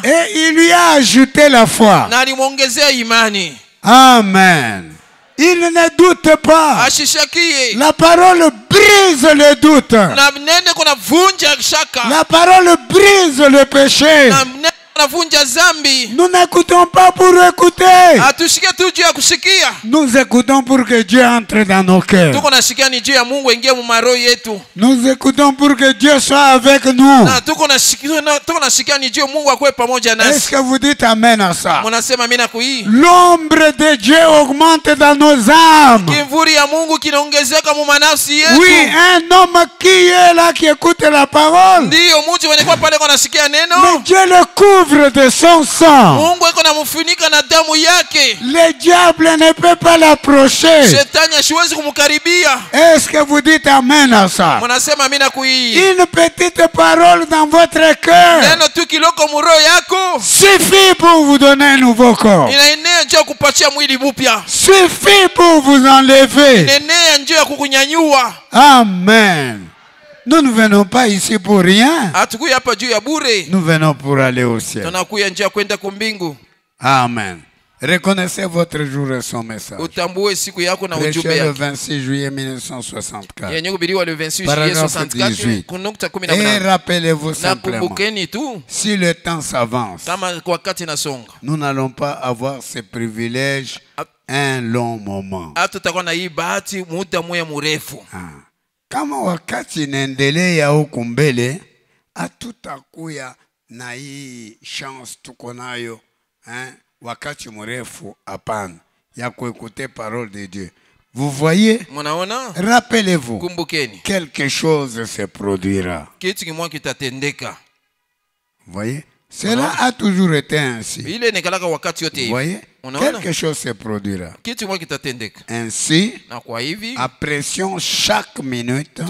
et il lui a ajouté la foi. Amen. Il ne doute pas. La parole brise le doute. La parole brise le péché. Nous n'écoutons pas pour écouter. Nous écoutons pour que Dieu entre dans nos cœurs. Nous écoutons pour que Dieu soit avec nous. Est-ce que vous dites amen à ça? L'ombre de Dieu augmente dans nos âmes. Oui, un homme qui est là, qui écoute la parole. Mais Dieu le couvre de son sang. Le diable ne peut pas l'approcher. Est-ce que vous dites amen à ça? Une petite parole dans votre cœur suffit pour vous donner un nouveau corps. Suffit pour vous enlever. Amen. Nous ne venons pas ici pour rien. Nous venons pour aller au ciel. Amen. Reconnaissez votre jour et son message. Prêché le 26 juillet 1964. Paragraphe 18. Et rappelez-vous simplement, si le temps s'avance, nous n'allons pas avoir ces privilèges un long moment. Kama wakati inaendelea huku mbele, hatutakuya na hii chance tuko nayo wakati mrefu hapana ya kuécouter parole de Dieu. Vous voyez? Rappelez-vous, quelque chose se produira. Vous voyez? Cela a toujours été ainsi. Vous voyez? Quelque chose se produira. Ainsi, apprécions chaque minute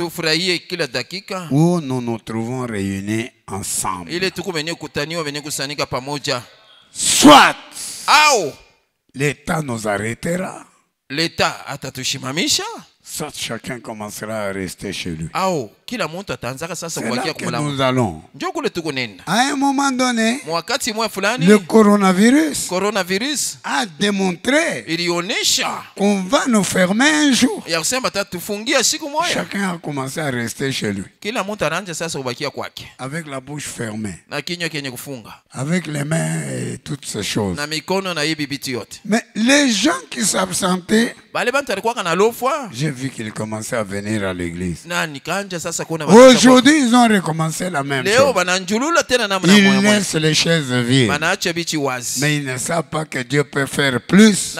où nous nous trouvons réunis ensemble. Soit l'État nous arrêtera, soit chacun commencera à rester chez lui. C'est là que nous allons. À un moment donné, le coronavirus a démontré qu'on va nous fermer un jour. Chacun a commencé à rester chez lui, avec la bouche fermée, avec les mains et toutes ces choses. Mais les gens qui s'absentaient, j'ai vu qu'ils commençaient à venir à l'église. Aujourd'hui, ils ont recommencé la même chose. Ils laissent les chaises vides. Mais ils ne savent pas que Dieu peut faire plus.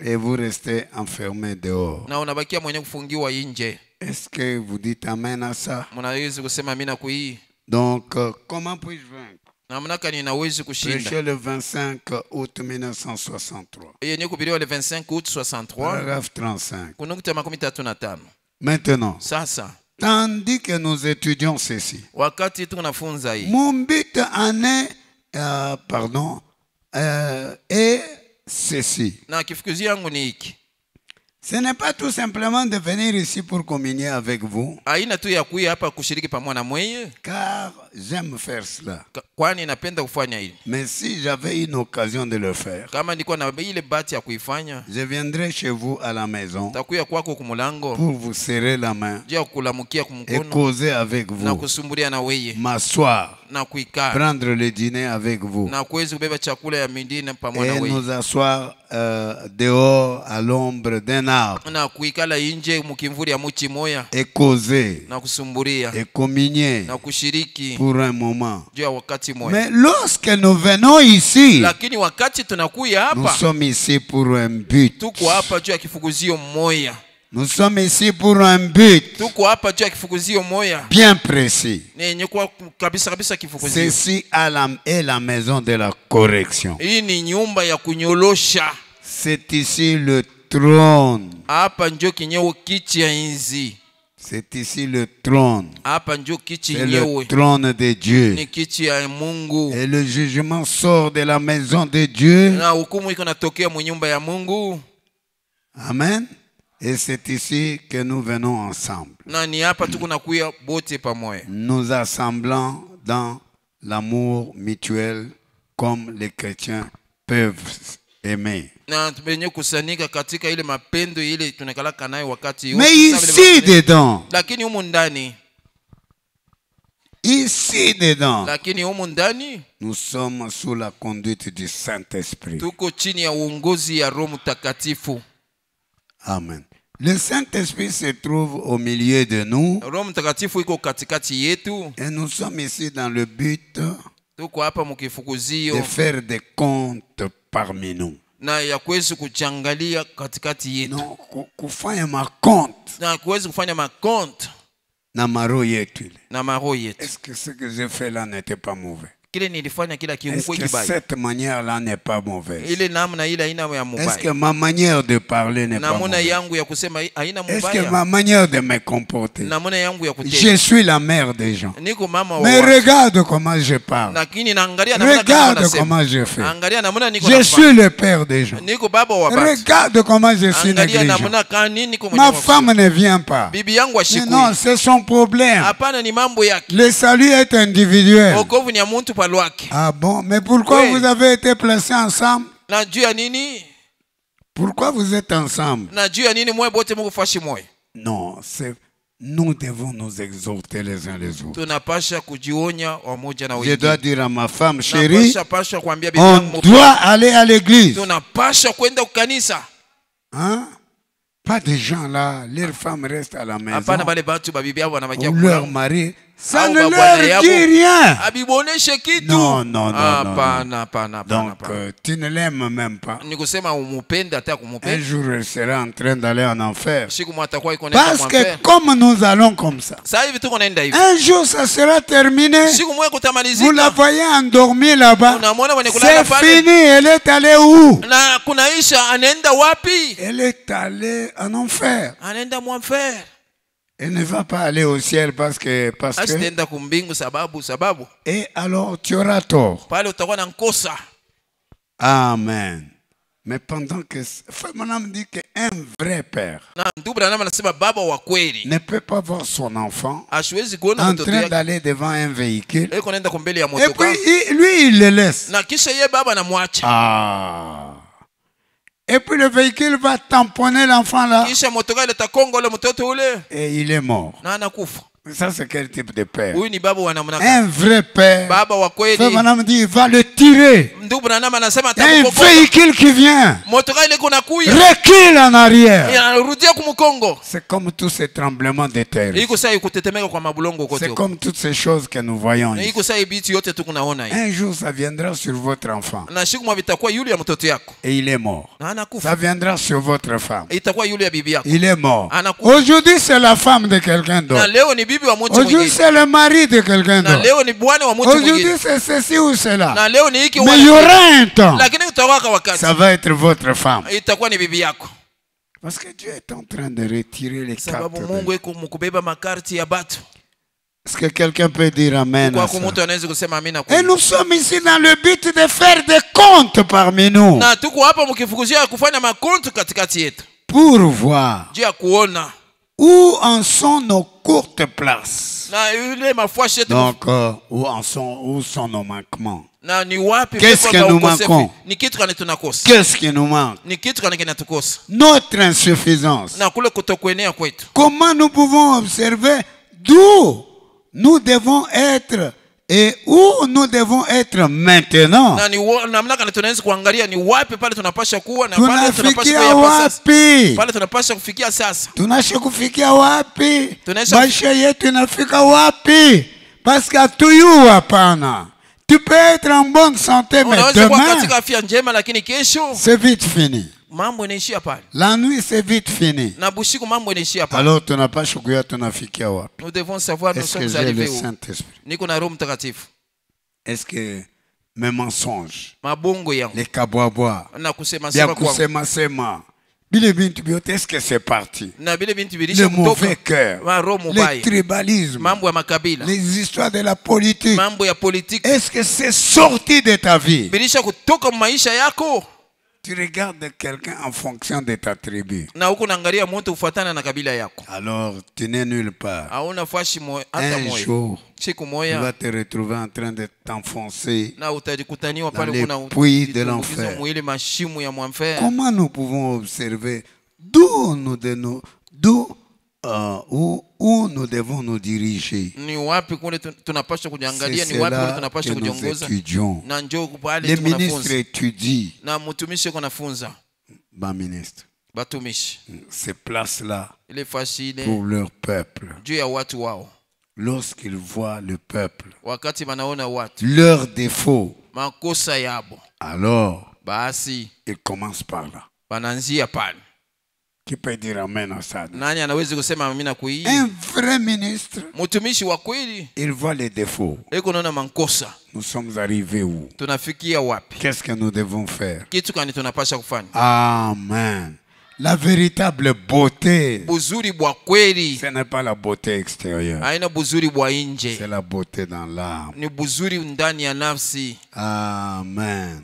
Et vous restez enfermés dehors. Est-ce que vous dites amen à ça? Donc, comment puis-je vaincre? Prêché le 25 août 1963. Paragraphe 35. Maintenant, tandis que nous étudions ceci, mon but en est, est ceci. Ce n'est pas tout simplement de venir ici pour communier avec vous, Haina tu ya kuya hapa kushiriki pamoja na mweye, car j'aime faire cela. kwani napenda kufanya hili. Mais si j'avais une occasion de le faire, Kama nilikuwa na ile bahati ya kuifanya, je viendrai chez vous à la maison takuya kwako kumulango, pour vous serrer la main je kulamukia et kumkono causer avec na vous, kusumbulia na weye m'asseoir, na kuikaa prendre le dîner avec vous na kuweza kubeba chakula ya midini pamoja na et weye nous asseoir dehors à l'ombre d'un arbre na kuikala inje mukimvuri ya muchi moya et causer na kusumbulia et communier na kushiriki pour un moment. juu ya wakati moya. Mais lorsque nous venons ici, Lakini wakati tunakuya nous hapa, sommes ici pour un but. tuko hapa juu ya kifukuzio moya, Nous sommes ici pour un but tuko hapa juu ya kifukuzio moya bien précis. nenye kwa kabisa kabisa kifukuzio. Ceci est la maison de la correction. Hii ni nyumba ya kunyolosha. C'est ici le trône. Hapa njo kinyewe kiti ya enzi, C'est ici le trône. hapa njo kiti C'est le nyewe trône de Dieu. ni kiti ya Mungu, Et le jugement sort de la maison de Dieu. na hukumu iko natokea mu nyumba ya Mungu. Amen. Et c'est ici que nous venons ensemble. Na ni hapa tuko nakuya bote pamoja, Nous assemblant dans l'amour mutuel comme les chrétiens peuvent aimer. na tumenye kusanika katika ile mapendo ile tunakalaka nayo wakati yote. Mais Sawa vile ici dedans, lakini humu ndani, lakini humu ndani nous sommes sous la conduite du Saint-Esprit. tuko chini ya uongozi ya Roho Mtakatifu. Amen. Le Saint-Esprit se trouve au milieu de nous Roho Mtakatifu iko katikati yetu, et nous sommes ici dans le but tuko hapa de mukifukuzio faire des comptes parmi nous. na ya kuweza kuchangalia katikati yetu Non, kufanya makonte na kuweza kufanya makonte na maro yetu ile. na maroho yetu. Est-ce que ce que j'ai fait là n'était pas mauvais? Kile nilifanya kila Est-ce kiungo que kibaya, cette manière-là n'est pas mauvaise? ile namna ile haina ya Est-ce que mubaya, ma manière de parler n'est pas namna mauvaise? yangu ya kusema haina Est-ce que mubaya, ma manière de me comporter? namna yangu ya Je kutenda. suis la mère des gens. Niko mama wa Mais watu, regarde comment je parle. lakini naangalia namna gani Regarde wanasema, comment je fais. angalia namna niko Je nafanya. suis le père des gens. Niko baba wa watu, Regarde comment je suis angalia négligent. namna kani niko Ma mwenye femme ne vient pas. bibi yangu Mais ashikui. non, c'est son problème. Hapana, ni mambo yake. Le salut est individuel. Wokovu ni ya mtu palwake. Ah bon? Mais pourquoi Oui. vous avez été placés ensemble? Na juu ya nini? Pourquoi vous êtes ensemble? Na juu ya nini mwe bote Mungu fashi moyo? Non, c'est nous devons nous exhorter les uns les autres. Tunapasha kujionya wamoja na Je wengine. dois dire à ma femme chérie, Pasha kuambia bibi on yangu, doit aller à l'église. tunapasha kwenda kukanisa. Hein? Pas des gens là, leurs femmes restent à la maison. Hapana, bale batu ba bibi yao wanabakia Ou kula. leur mari, ça Au ne babwana leur yabo. dit rien. Abiboneshe kitu. Non, non, non, Hapana, hapana, Donc, hapana. tu ne l'aimes même pas. Ni kusema umupende hata Un kumupenda. jour, elle sera en train d'aller en enfer. Siku mwatakuwa iko nenda Parce que mwampe. comme nous allons comme ça, Sasa hivi tuko naenda hivi. un jour, ça sera terminé. Siku mwe Vous la kutamalizika. voyez endormie là-bas. Unamwona mwenye kulala C'est pale. fini. Elle est allée où? Na kunaisha anaenda wapi? Elle est allée en enfer. Anaenda mwamfer. Elle ne va pas aller au ciel parce que... Asitaenda kumbingu sababu. Et alors, tu auras tort. Pale utakuwa na nkosa. Amen. Mais pendant que... Mon âme dit qu'un vrai père Na ndugu Branham anasema baba wa kweli ne peut pas voir son enfant asiwezi kuona en mtoto train yake d'aller devant un véhicule. eko naenda kumbele ya Et motoka puis, lui, il le laisse. na kisha ye baba anamwacha. Ah. Et puis, le véhicule va tamponner l'enfant là. Kisha motoka ile takonga ule mtoto ule Et il est mort. na anakufa. Ça, c'est quel type de père? Huyu ni baba wa namna Un gani? vrai père. Baba wa Frère kweli. Branham dit, il va le tirer. Ndugu Branham anasema Il y a un atakukoka. véhicule qui vient. Motoka ile kuna kuya. Recule en arrière. Inarudia kumkongo. C'est comme tous ces tremblements de terre. Iko saa ikutetemeka kwa mabulongo kote. C'est comme toutes ces choses que nous voyons Na ici. iko saa ibiti yote tukunaona hii. Un jour, ça viendra sur votre enfant. Na siku mwa vitakuwa yule ya mtoto yako. Et il est mort. Na anakufa. Ça viendra sur votre femme. Itakuwa yule ya bibi yako. Il est mort. Anakufa. Aujourd'hui, c'est la femme de quelqu'un Na d'autre. leo ni bibi wa mtu Aujourd'hui, mwingine. c'est le mari de quelqu'un Na d'autre. leo ni bwana wa mtu Aujourd'hui, mwingine. c'est ceci ou cela. Na leo ni hiki Mais il y aura un temps. lakini utawaka wakati. Ça va être votre femme. Itakuwa ni bibi yako. Parce que Dieu est en train de retirer les cartes. Sababu Mungu iko mkubeba makarti ya batu. Est-ce que quelqu'un peut dire Amen à Kwa ça? mtu anaweza kusema amina Et kwa. nous sommes ici dans le but de faire des comptes parmi nous. Na tuko hapa mkifukuzia kufanya makonto katikati yetu. pour voir juu ya kuona où en sont nos courtes places. na ile mafuashi yetu. Donc, où sont nos manquements? Na ni wapi Qu'est-ce pepo que za nous ukosefu? manquons? Ni kitu gani tunakosa? Qu'est-ce qui nous manque? Ni kitu gani kinatukosa? Notre insuffisance. Na kule kutokuenea kwetu. Comment nous pouvons observer d'où nous devons être et où nous devons être maintenant? Na ni namna gani tunaweza kuangalia ni wapi pale tunapasha kuwa na pale tunapasha Tunafikia kuwa sasa. wapi? Pale tunapasha kufikia sasa. Tunasha kufikia wapi? Tunasha- Maisha yetu inafika wapi? Parce que tuyu hapana. Tu peux être en bonne santé, mais Unaweza kuwa demain, katika afya njema lakini kesho c'est vite fini. mambo inaishia pale. La nuit, c'est vite fini. Na bushiku mambo inaishia pale. Alors, tunapasha kuya tunafikia wapi? Nous devons savoir nous Est-ce que sommes j'ai le arrivés où. Saint-Esprit? Niko na Roho Mtakatifu. Est-ce que mes mensonges, Mabongo yangu les kabwabwa, na kusema bien sema kwangu kusema, bile bintu biote, est-ce que c'est parti? na vile bintu Le bilisha mauvais kutoka cœur, wa roho le mubaya, tribalisme, mambo ya makabila, les histoires de la politique. mambo ya politiki Est-ce que c'est sorti de ta vie? bilisha kutoka maisha yako, Tu regardes quelqu'un en fonction de ta tribu. na huko naangalia mtu kufuatana na kabila yako. Alors, tu n'es nulle part. Hauna fashi hata Un moja. jour, Siku tu moja vas te retrouver en train de t'enfoncer. na utajikutaniwa Dans pale les kuna puits de vitumbukizo l'enfer. mwili mashimu ya mwamfer. Comment nous pouvons observer d'où nous devons nous diriger? Ni wapi kule tunapaswa C'est kujiangalia, ni wapi kule cela que tunapaswa nous kujiongoza. étudions. Na njoo pale Les tunafunza. ministres étudient. Na mtumishi yuko nafunza. Bas ministre, Batumishi. ces places-là Ile fashi ile pour leur peuple. juu ya watu wao. Lorsqu'ils voient le peuple, Wakati wanaona watu leurs défauts, makosa yabo, alors basi ils commencent par là. wanaanzia pale. Qui peut dire amen à ça? Nani anaweza kusema amina kuii? Un vrai ministre, Mtumishi wa kweli il voit les défauts. eko naona makosa. Nous sommes arrivés où? Tunafikia wapi? Qu'est-ce que nous devons faire? Kitu gani tunapasha kufanya? Amen. La véritable beauté, Buzuri bwa kweli ce n'est pas la beauté extérieure, haina buzuri bwa nje, c'est la beauté dans l'âme. ni buzuri ndani ya nafsi. Amen.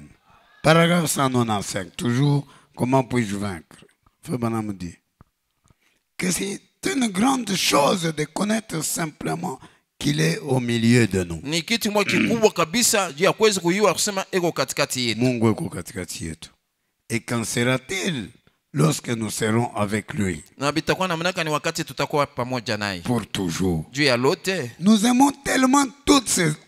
Paragraphe 195, toujours, comment puis-je vaincre? Frère Branham dit que c'est une grande chose de connaître simplement qu'il est au milieu de nous. Ni kitu moja kikubwa kabisa juu ya kuweza kujua kusema eko katikati yetu. Mungu yuko katikati yetu. Et qu'en sera-t-il lorsque nous serons avec lui Na bitakuwa namna gani wakati tutakuwa pamoja naye pour toujours? juu ya lote? Nous aimons tellement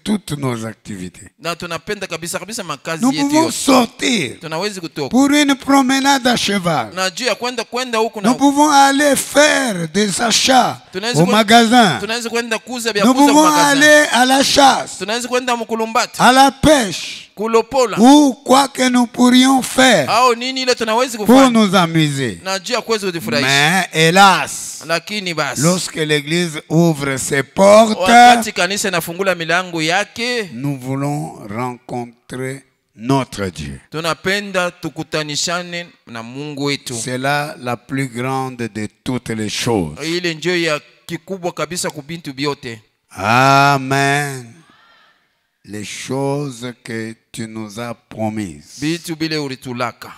toutes nos activités. Na tunapenda kabisa kabisa makazi Nous yetu pouvons yote. sortir Tunawezi kutoka pour une promenade à cheval. na juu ya kwenda huku Nous na pouvons aller faire des achats Tunaweza au kwe- magasin. tunaweza kwenda kuuza vya Nous kuuza pouvons kwa magasin. aller à la chasse, Tunaweza kwenda mkulumbati, à la pêche, kulopola ou quoi que nous pourrions faire au nini ile tunaweza pour kufanya nous amuser. na juu ya kuweza kujifurahisha. Mais hélas, Lakini basi lorsque l'Église ouvre ses portes, wakati kanisa inafungula milango yake, nous voulons rencontrer notre Dieu. tunapenda tukutanishane na Mungu wetu. C'est là la plus grande de toutes les choses. Ile njoo ya kikubwa kabisa kubintu byote. Amen. Les choses que tu nous as promises. Bitu bile ulitulaka.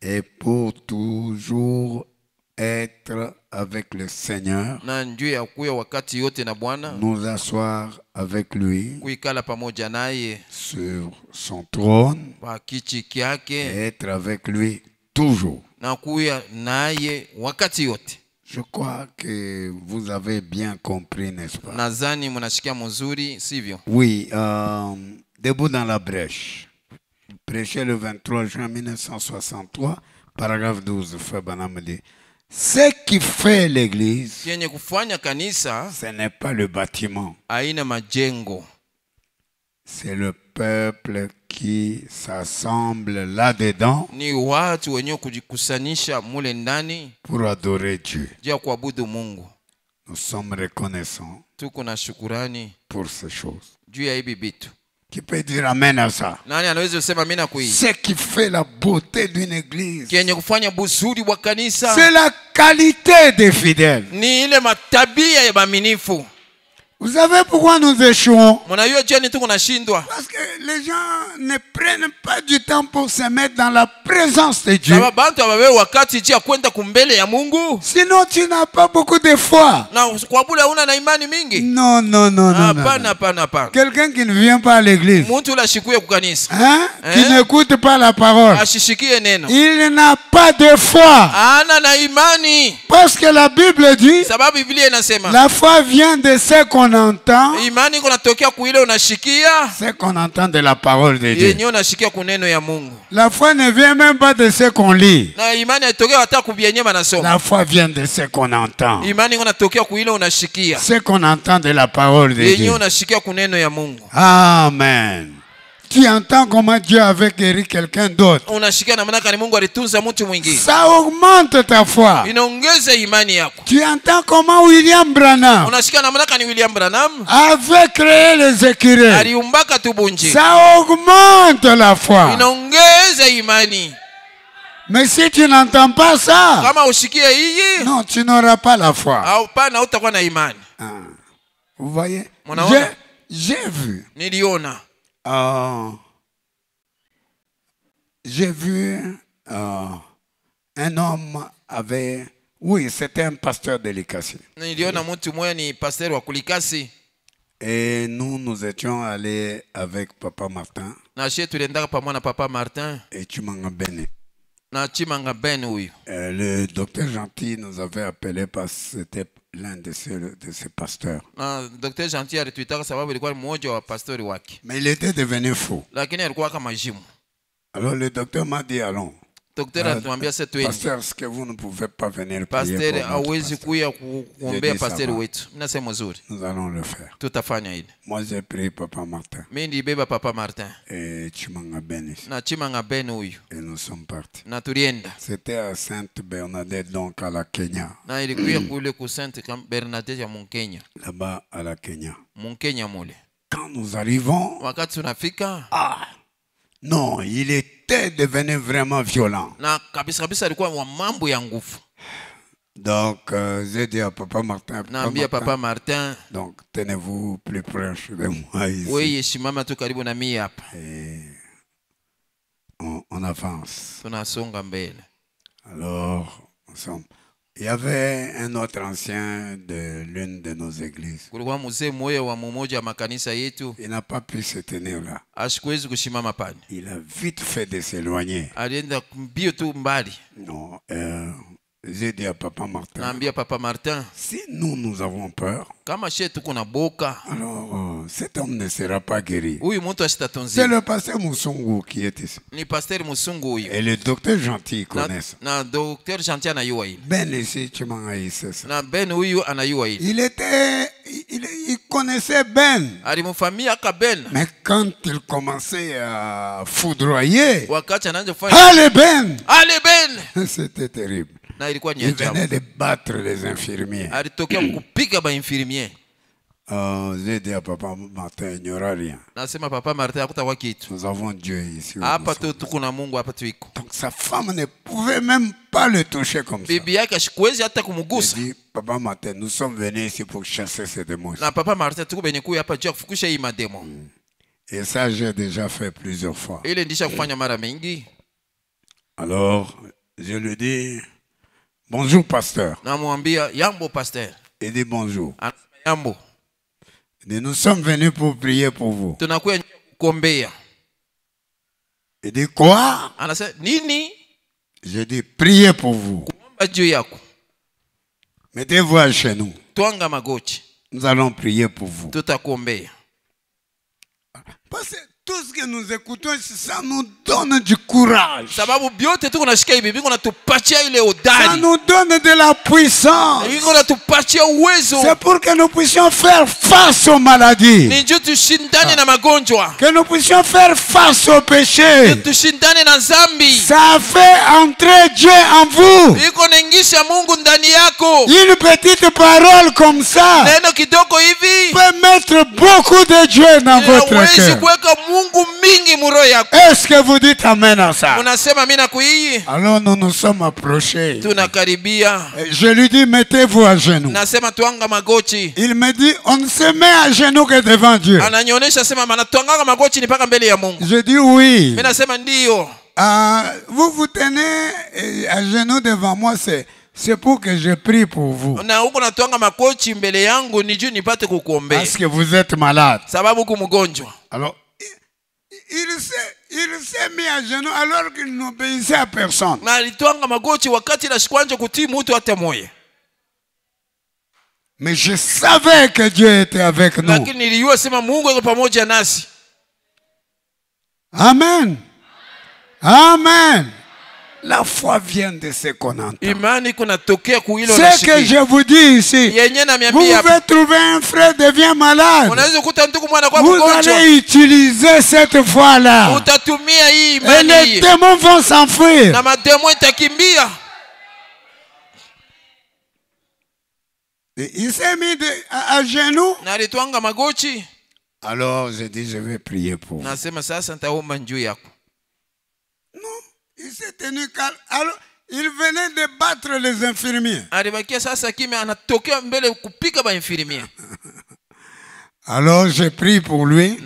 Et pour toujours être avec le Seigneur, Na njoo ya kuya wakati yote na Bwana, nous asseoir avec lui kuikala pamoja naye sur son trône kwa kiti kyake et être avec lui toujours. na kuya naye wakati yote. Je crois que vous avez bien compris, n'est-ce pas? Nadhani mnashikia mzuri, sivyo? Oui, debout dans la brèche. Prêché le 23 juin 1963, paragraphe 12, Frère Branham dit, ce qui fait l'église, Kenye kufanya kanisa ce n'est pas le bâtiment, haina majengo, c'est le peuple qui s'assemble là-dedans ni watu wenyewe kujikusanisha mule ndani pour adorer Dieu. juu ya kuabudu Mungu. Nous sommes reconnaissants Tuko na shukurani pour ces choses. juu ya hivi vitu. Qui peut dire amen à ça? Nani anaweza kusema mimi na kui? Ce qui fait la beauté d'une église, Kenye kufanya buzuri wa kanisa c'est la qualité des fidèles. ni ile matabia ya waaminifu. Vous savez pourquoi nous échouons? Mnajua jeni tuko nashindwa? Parce que les gens ne prennent pas du temps pour se mettre dans la présence de Dieu. Sababu bantu abawe wakati jia kwenda kumbele ya Mungu. Sinon tu n'as pas beaucoup de foi. Na kwa bule una na imani mingi. Non, non, non, non. Hapana, hapana, hapana. Quelqu'un qui ne vient pas à l'église, Muntu ula shikuye kukanisa. hein, qui n'écoute pas la parole, Ashishikie neno. il n'a pas de foi. Ana na imani. Parce que la Bible dit, Sababu Biblia inasema la foi vient de ce qu'on entend, imani kunatokea kuile unashikia ce qu'on entend de la parole de Dieu. yenye unashikia kuneno ya Mungu. La foi ne vient même pas de ce qu'on lit. Na imani haitokea hata kubyenye manasoma. La foi vient de ce qu'on entend. Imani kunatokea kuile unashikia Ce qu'on entend de la parole de yenye Dieu. unashikia kuneno ya Mungu. Amen. Tu entends comment Dieu avait guéri quelqu'un d'autre. Unashikia namna gani Mungu alitunza mtu mwingine. Ça augmente ta foi. Inaongeza imani yako. Tu entends comment William Branham Unashikia namna gani William Branham avait créé les écureuils. aliumbaka tubunji. Ça augmente la foi. Inaongeza imani. Mais si tu n'entends pas ça, Kama ushikie hii, non, tu n'auras pas la foi. hapana utakuwa na imani. Vous voyez? Mnaona? J'ai vu. Niliona. J'ai vu un homme avait... Oui, c'était un pasteur de l'Ikasi. Niliona mtu mmoja ni pasteur wa Kulikasi. Et nous étions allés avec Papa Martin Na shetu tuliendaka pamoja na Papa Martin et Chimanga Bene. na Chimanga Ben huyu. Le docteur Gentil nous avait appelé parce que c'était l'un de ces pasteurs. Na Dr. Gentil alituitaka sababu ilikuwa mmoja wa pastori wake. Mais il était devenu fou. Lakini alikuwa kama jimu. Alors le docteur m'a dit, allons. Daktari atuambia sasa tuende. Pasteur, est-ce que vous ne pouvez pas venir prier Pasteur pour notre hawezi pasteur? kuya kuombea pasteur wetu. Mimi nasema nzuri. Nous allons le faire. Tutafanya hili. Moi, j'ai prié Papa Martin Mimi ndibeba Papa Martin et Chimanga Bene. na Chimanga Ben huyu. Et nous sommes partis. Na tulienda. C'était à Sainte Bernadette, donc à la Kenya. Na ilikuwa kule ku Sainte Bernadette ya Mkenya. Là-bas, à la Kenya. Mkenya mule. Quand nous arrivons, Wakati tunafika, non, il était devenu vraiment violent. na kabisa alikuwa wa mambo ya nguvu. Donc, j'ai dit à Papa Martin, Naambia Papa Martin, donc tenez-vous plus proche de moi ici. wewe simama tu karibu na mimi hapa. Et on avance. Tunasonga mbele. Alors, il y avait un autre ancien de l'une de nos églises. Kulikuwa mzee mmoja wa mmoja wa makanisa yetu, Il n'a pas pu se tenir là. ashikuwezi kusimama pale. Il a vite fait de s'éloigner. Alienda mbio tu mbali. Non, j'ai dit à Papa Martin, Naambia Papa Martin, si nous avons peur, kama shetu kuna boka, alors cet homme ne sera pas guéri. huyu mtu C'est ashitatunzia. le pasteur Moussungu qui est ici. Ni pasteur Musungu huyu. Et le docteur Gentil connaissent. Na Dr. Gentil anayua hili. Ben ici, tu m'as dit ça. Na Ben huyu anayua hili. Il connaissait Ben. Alimfamia aka Ben. Mais quand il commençait à foudroyer, Wakati anaanza kufanya, allez Ben, ale Ben. c'était terrible. Na ilikuwa Il venait nyajabu. de battre les infirmiers. Alitokea kupiga ba infirmier. J'ai dit à Papa Martin, il n'y aura rien. Nasema Papa Martin hakutakuwa kitu. Nous avons Dieu ici. Hapa tu tuko na Mungu hapa tuiko. Donc sa femme ne pouvait même pas le toucher comme ça. Bibi yake ashikuwezi hata J'ai kumugusa. dit, Papa Martin, nous sommes venus ici pour chasser ces démons. Na Papa Martin tuko benye kuya hapa juu ya kufukusha hii mademo. Et ça, j'ai déjà fait plusieurs fois. Ile ndisha kufanya mara mingi. Alors, je lui dis, bonjour pasteur. Namwambia yambo pasteur. Il dit bonjour. Anasema yambo. Il dit, nous sommes venus pour prier pour vous. Tunakuya kuombea. Il dit, quoi? Anasema nini? Je dis, priez pour vous. Kuomba juu yako. Mettez-vous à genoux. Twanga magoti. Nous allons prier pour vous. Tutakuombea. Parce que tout ce que nous écoutons, ça nous donne du courage. Sababu byote tuko nashika hivi biko natupatia ile Ça udari. nous donne de la puissance. Biko natupatia uwezo. C'est pour que nous puissions faire face aux maladies. Ni juu tushindane na magonjwa. Que nous puissions faire face au péché. Tushindane na zambi. Ça fait entrer Dieu en vous. Biko naingisha Mungu ndani yako. Une petite parole comme ça Neno kidogo hivi peut mettre beaucoup de Dieu dans votre inaweza cœur. kuweka Mungu mingi mu roho yako. Est-ce que vous dites amen à ça? Unasema mimi nakuii. Alors nous nous sommes approchés. Tunakaribia. Je lui dis, mettez-vous à genoux. Nasema tuanga magoti. Il me dit, on ne se met à genoux que devant Dieu. Ananionyesha sema maana tuanga magoti ni paka mbele ya Mungu. Je dis oui. Mimi nasema ndio. Vous vous tenez à genoux devant moi, c'est pour que je prie pour vous. Na huko natuanga makochi mbele yangu ni juu nipate kukuombea. Parce que vous êtes malade. Sababu uko mgonjwa. Alors, il s'est mis à genoux alors qu'il n'obéissait à personne. Na alituanga magoti wakati nashikwanza kutii mtu hata moja. Mais je savais que Dieu était avec nous. Lakini nilijua sema Mungu yuko pamoja nasi. Amen. Amen. La foi vient de ce qu'on entend. Imani kunatokea kuilo na ce que je vous dis ici. Vous pouvez trouver un frère devient malade. Vous allez utiliser cette foi-là. Et les démons vont s'enfuir. Il s'est mis à genoux. Alors je dis, je vais prier pour vous. Non, il s'est tenu calme. Alors, il venait de battre les infirmiers. Alors j'ai prié pour lui.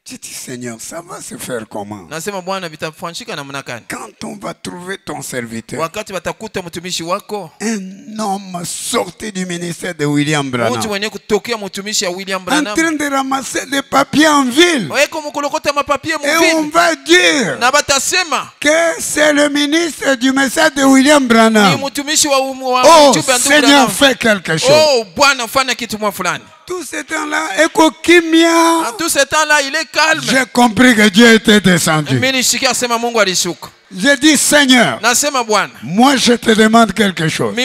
J'ai dit, Seigneur, ça va se faire comment? Quand on va trouver ton serviteur, un homme sorti du ministère de William Branham, en train de ramasser des papiers en ville, et on va dire que c'est le ministre du message de William Branham. Oh, Seigneur, fais quelque chose. Tout ce temps-là, tout ce temps-là, il est calme. J'ai compris que Dieu était descendu. J'ai dit, Seigneur, moi je te demande quelque chose.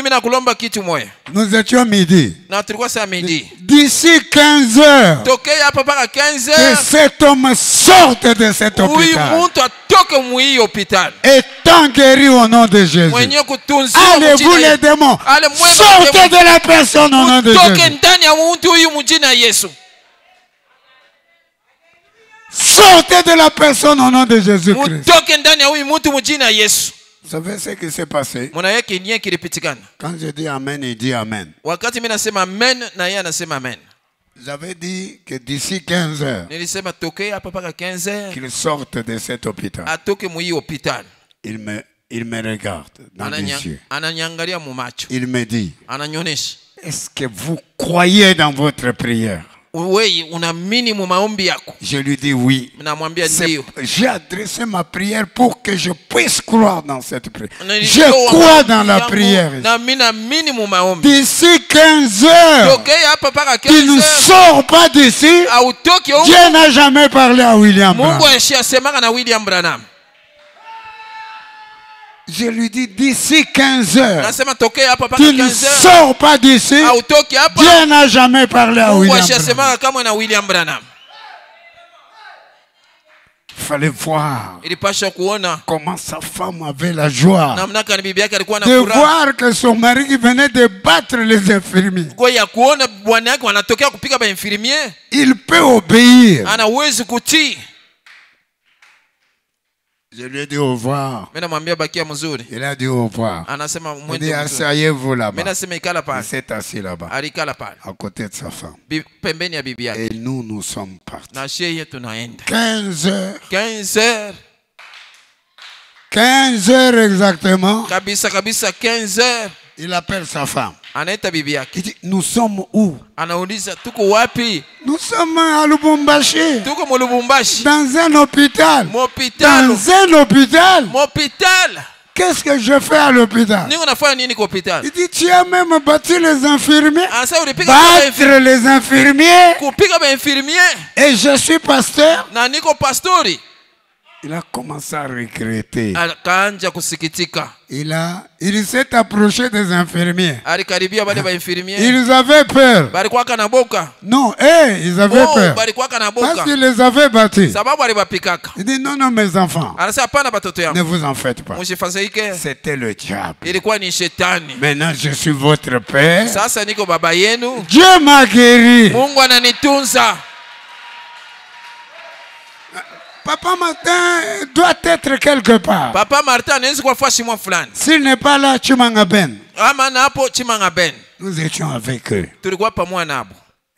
Nous étions midi. D'ici 15 heures, que cet homme sorte de cet hôpital. Étant guéri au nom de Jésus. Allez-vous les démons, sortez de la personne au nom de Jésus. Sortez de la personne au nom de Jésus-Christ. Vous savez ce qui s'est passé? Quand je dis Amen, il dit Amen. J'avais dit que d'ici 15 heures, qu'il sorte de cet hôpital. Il me regarde dans les yeux. Il me dit, est-ce que vous croyez dans votre prière? Je lui dis oui. J'ai adressé ma prière pour que je puisse croire dans cette prière. Je crois dans la prière. D'ici 15 heures, qu'il ne sort pas d'ici. Dieu n'a jamais parlé à William Branham. Je lui dis d'ici 15 heures, qu'il ne sort pas d'ici. Dieu n'a jamais parlé à William Branham. Il fallait voir comment sa femme avait la joie de voir que son mari qui venait de battre les infirmiers, il peut obéir. Je lui ai dit au revoir. Il a dit au revoir. Il dit, asseyez-vous là-bas. Il s'est assis là-bas, à côté de sa femme. Et nous sommes partis. 15 heures. 15 heures exactement. 15 heures. Il appelle sa femme. Il dit, nous sommes où? Nous sommes à Lubumbashi. Dans un hôpital. Dans un hôpital. Qu'est-ce que je fais à l'hôpital? Il dit, tu as même battu les infirmiers. Battre les infirmiers. Et je suis pasteur. Il a commencé à regretter. Il s'est approché des infirmiers. Ils avaient peur. Non, ils avaient peur. Parce qu'il les avait battus. Il dit, non, mes enfants. Ne vous en faites pas. C'était le diable. Maintenant, je suis votre père. Dieu m'a guéri. Papa Martin doit être quelque part. Papa Martin anaweza kuwa fasi mwa fulani. S'il n'est pas là, Chimanga Ben. Ama na hapo Chimanga Ben. Nous étions avec eux. Tulikuwa pamoja nabo.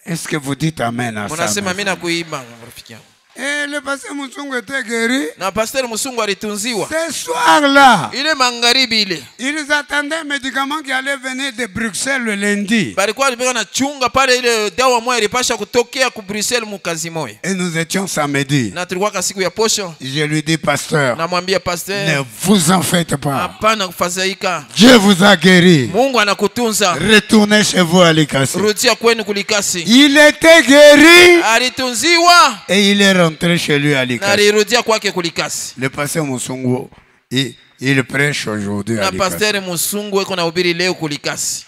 Est-ce que vous dites amen à ça? Unasema mimi nakuimba rafiki yangu. Et le pasteur Musungu était guéri. Na pasteur Musungu alitunziwa. Ce soir-là, Ile magharibi ile. ils attendaient un médicament qui allait venir de Bruxelles le lundi. Balikuwa walipeka na chunga pale ile dawa moja ilipasha kutokea ku Bruxelles mukazi moja. Et nous étions samedi. Na tulikuwa kwa siku ya posho. Je lui dis, pasteur, Namwambia pasteur, ne vous en faites pas. hapana kufadhaika. Dieu vous a guéri. Mungu anakutunza. Retournez chez vous à Likasi. Rudia kwenu kulikasi. Il était guéri Alitunziwa et il est rentré chez lui à na Likasi. alirudia kwake kulikasi. Le pasteur Musungu, il prêche aujourd'hui à Na Likasi. pasteur Musungu eko na ubiri leo kulikasi.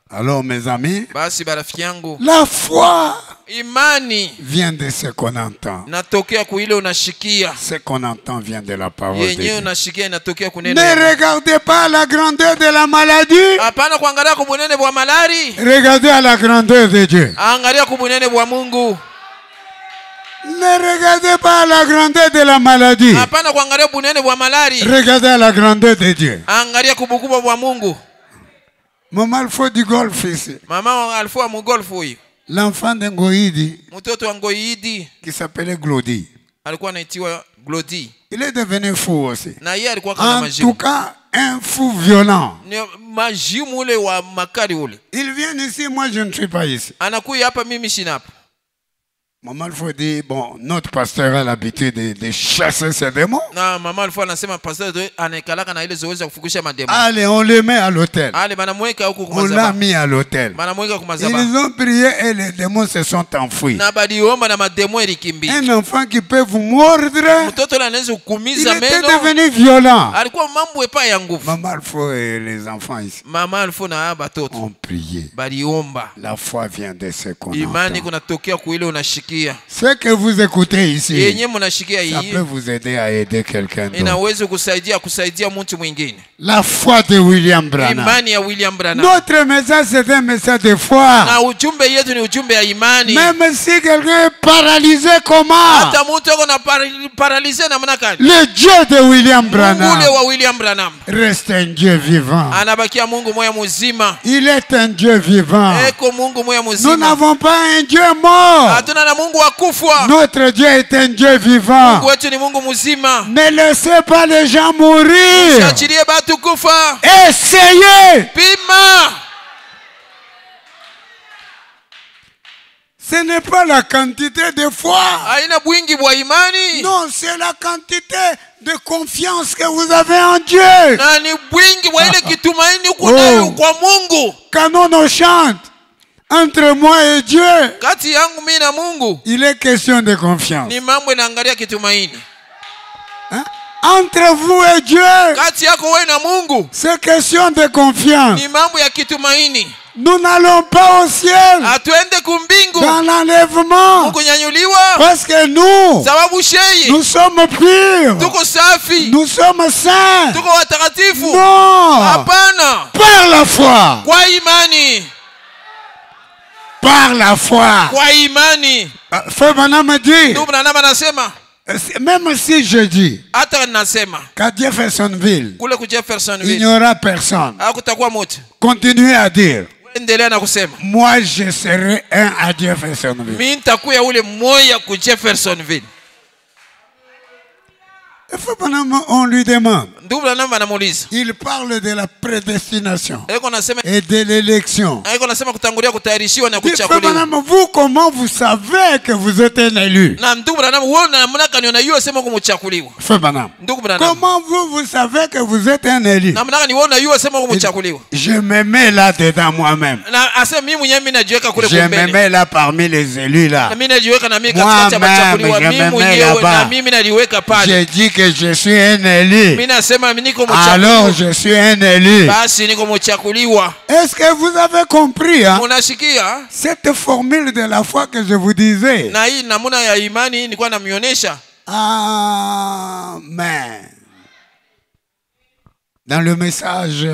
Alors mes amis, Basi barafiki yangu, la foi imani vient de ce qu'on entend. natokea kuile unashikia. Ce qu'on entend vient de la parole de Yenyewe Dieu. unashikia inatokea kunena. Ne regardez pas la grandeur de la maladie. Hapana kuangalia kubunene bwa malari. Regardez à la grandeur de Dieu. Angalia kubunene bwa Mungu. Ne regardez pas à la grandeur de la maladie. Hapana kuangalia bunene bwa malari. Regardez à la grandeur de Dieu. Angalia kubukubwa bwa Mungu. Maman, il faut du golf ici. Mama alikuwa mugolfu huyu. L'enfant de Ngoïdi, Mtoto wa Ngoidi qui s'appelait Glody, alikuwa anaitwa Glody. il est devenu fou aussi. Na yeye alikuwa kama En majimu. tout cas, un fou violent. Ni majimu ule wa makali ule. Il vient ici, moi je ne suis pas ici. Anakuja hapa mimi sina hapa. Maman, il faut dire, bon, notre pasteur a l'habitude de chasser ces démons. Na mama alikuwa anasema pastor anaekalaka na ile zoezi ya kufukusha mademo. Allez, on le met à l'hôtel. Ale banamweka huko On kumazaba. l'a mis à l'hôtel. Banamweka kumazaba. Ils ont prié et les démons se sont enfouis. Na baliomba na mademo ilikimbia. Un enfant qui peut vous mordre, Mtoto anaweza il kukumiza était meno. devenu violent. Alikuwa mambo epa ya nguvu. Maman, il faut et les enfants ici Mama alikuwa na batoto. ont prié. Baliomba. La foi vient de ce qu'on Imani entend. kunatokea kuile unashikia. Ce que vous écoutez ici, Yenye mnashikia ça hii peut vous aider à aider quelqu'un d'autre. inaweza kusaidia mtu mwingine. La foi de William Branham. Imani ya William Branham. Notre message, c'est un message de foi. Na ujumbe yetu ni ujumbe ya imani. Même si quelqu'un est paralysé, comment? Hata mtu yuko na paralysé namna gani? Le Dieu de William Mungu Branham ule wa William Branham reste un Dieu vivant. anabakia Mungu moya mzima. Il est un Dieu vivant. Eko Mungu moya Nous mzima. n'avons pas un Dieu mort. Hatuna na Mungu wa kufa. Notre Dieu est un Dieu vivant. Mungu wetu ni Mungu mzima. Ne laissez pas les gens mourir. Usiachilie batu kufa. Essayez. Pima. Ce n'est pas la quantité de foi. Haina bwingi bwa imani. Non, c'est la quantité de confiance que vous avez en Dieu. Na ni bwingi bwa ile kitumaini uko nayo kwa Mungu. Quand on chante entre moi et Dieu, Kati yangu mimi na Mungu il est question de confiance. ni mambo inaangalia kitumaini. Hein? Entre vous et Dieu, Kati yako wewe na Mungu c'est question de confiance. ni mambo ya kitumaini. Nous n'allons pas au ciel Atuende kumbingu dans l'enlèvement kunyanyuliwa parce que nous sababu shei sommes purs, tuko safi, nous sommes saints. tuko watakatifu. Non, Hapana, par la foi, kwa imani, par la foi. kwa imani. Frère Branham me dit, Ndugu Branham anasema, même si je dis hata nasema qu'à Jeffersonville, kule ku il Jeffersonville n'y aura personne, hakutakuwa mtu, continuez à dire, endelea na kusema moi je serai un à Jeffersonville. mimi nitakuwa ule mmoja ku Jeffersonville. Frère Branham, on lui demande, Ndugu Branham anamuuliza, il parle de la prédestination eko nasema et de l'élection. eko nasema kutangulia kutayarishiwa na Frère kuchaguliwa. Branham, vous, comment vous savez que vous êtes un élu? Na ndugu Branham wewe namna gani unajua sema kumchaguliwa? Frère Branham, Ndugu Branham, comment vous savez que vous êtes un élu? namna gani wewe unajua sema kumchaguliwa? Je me mets là-dedans moi-même. Na asema mimi mwenyewe mimi najiweka kule Je me pembeni. mets là parmi les élus là. Na mimi najiweka na mimi katikati ya wachaguliwa. Moi-même, je Mimi me mets mwenyewe là-bas. na mimi naliweka pale. J'ai dit que je suis un élu. Mimi nasema mimi niko Alors mchaguliwa. je suis un élu. Basi niko mchaguliwa. Est-ce que vous avez compris hein, Unasikia? cette formule de la foi que je vous disais? Na hii namna ya imani nilikuwa namionyesha. Amen. Dans le message,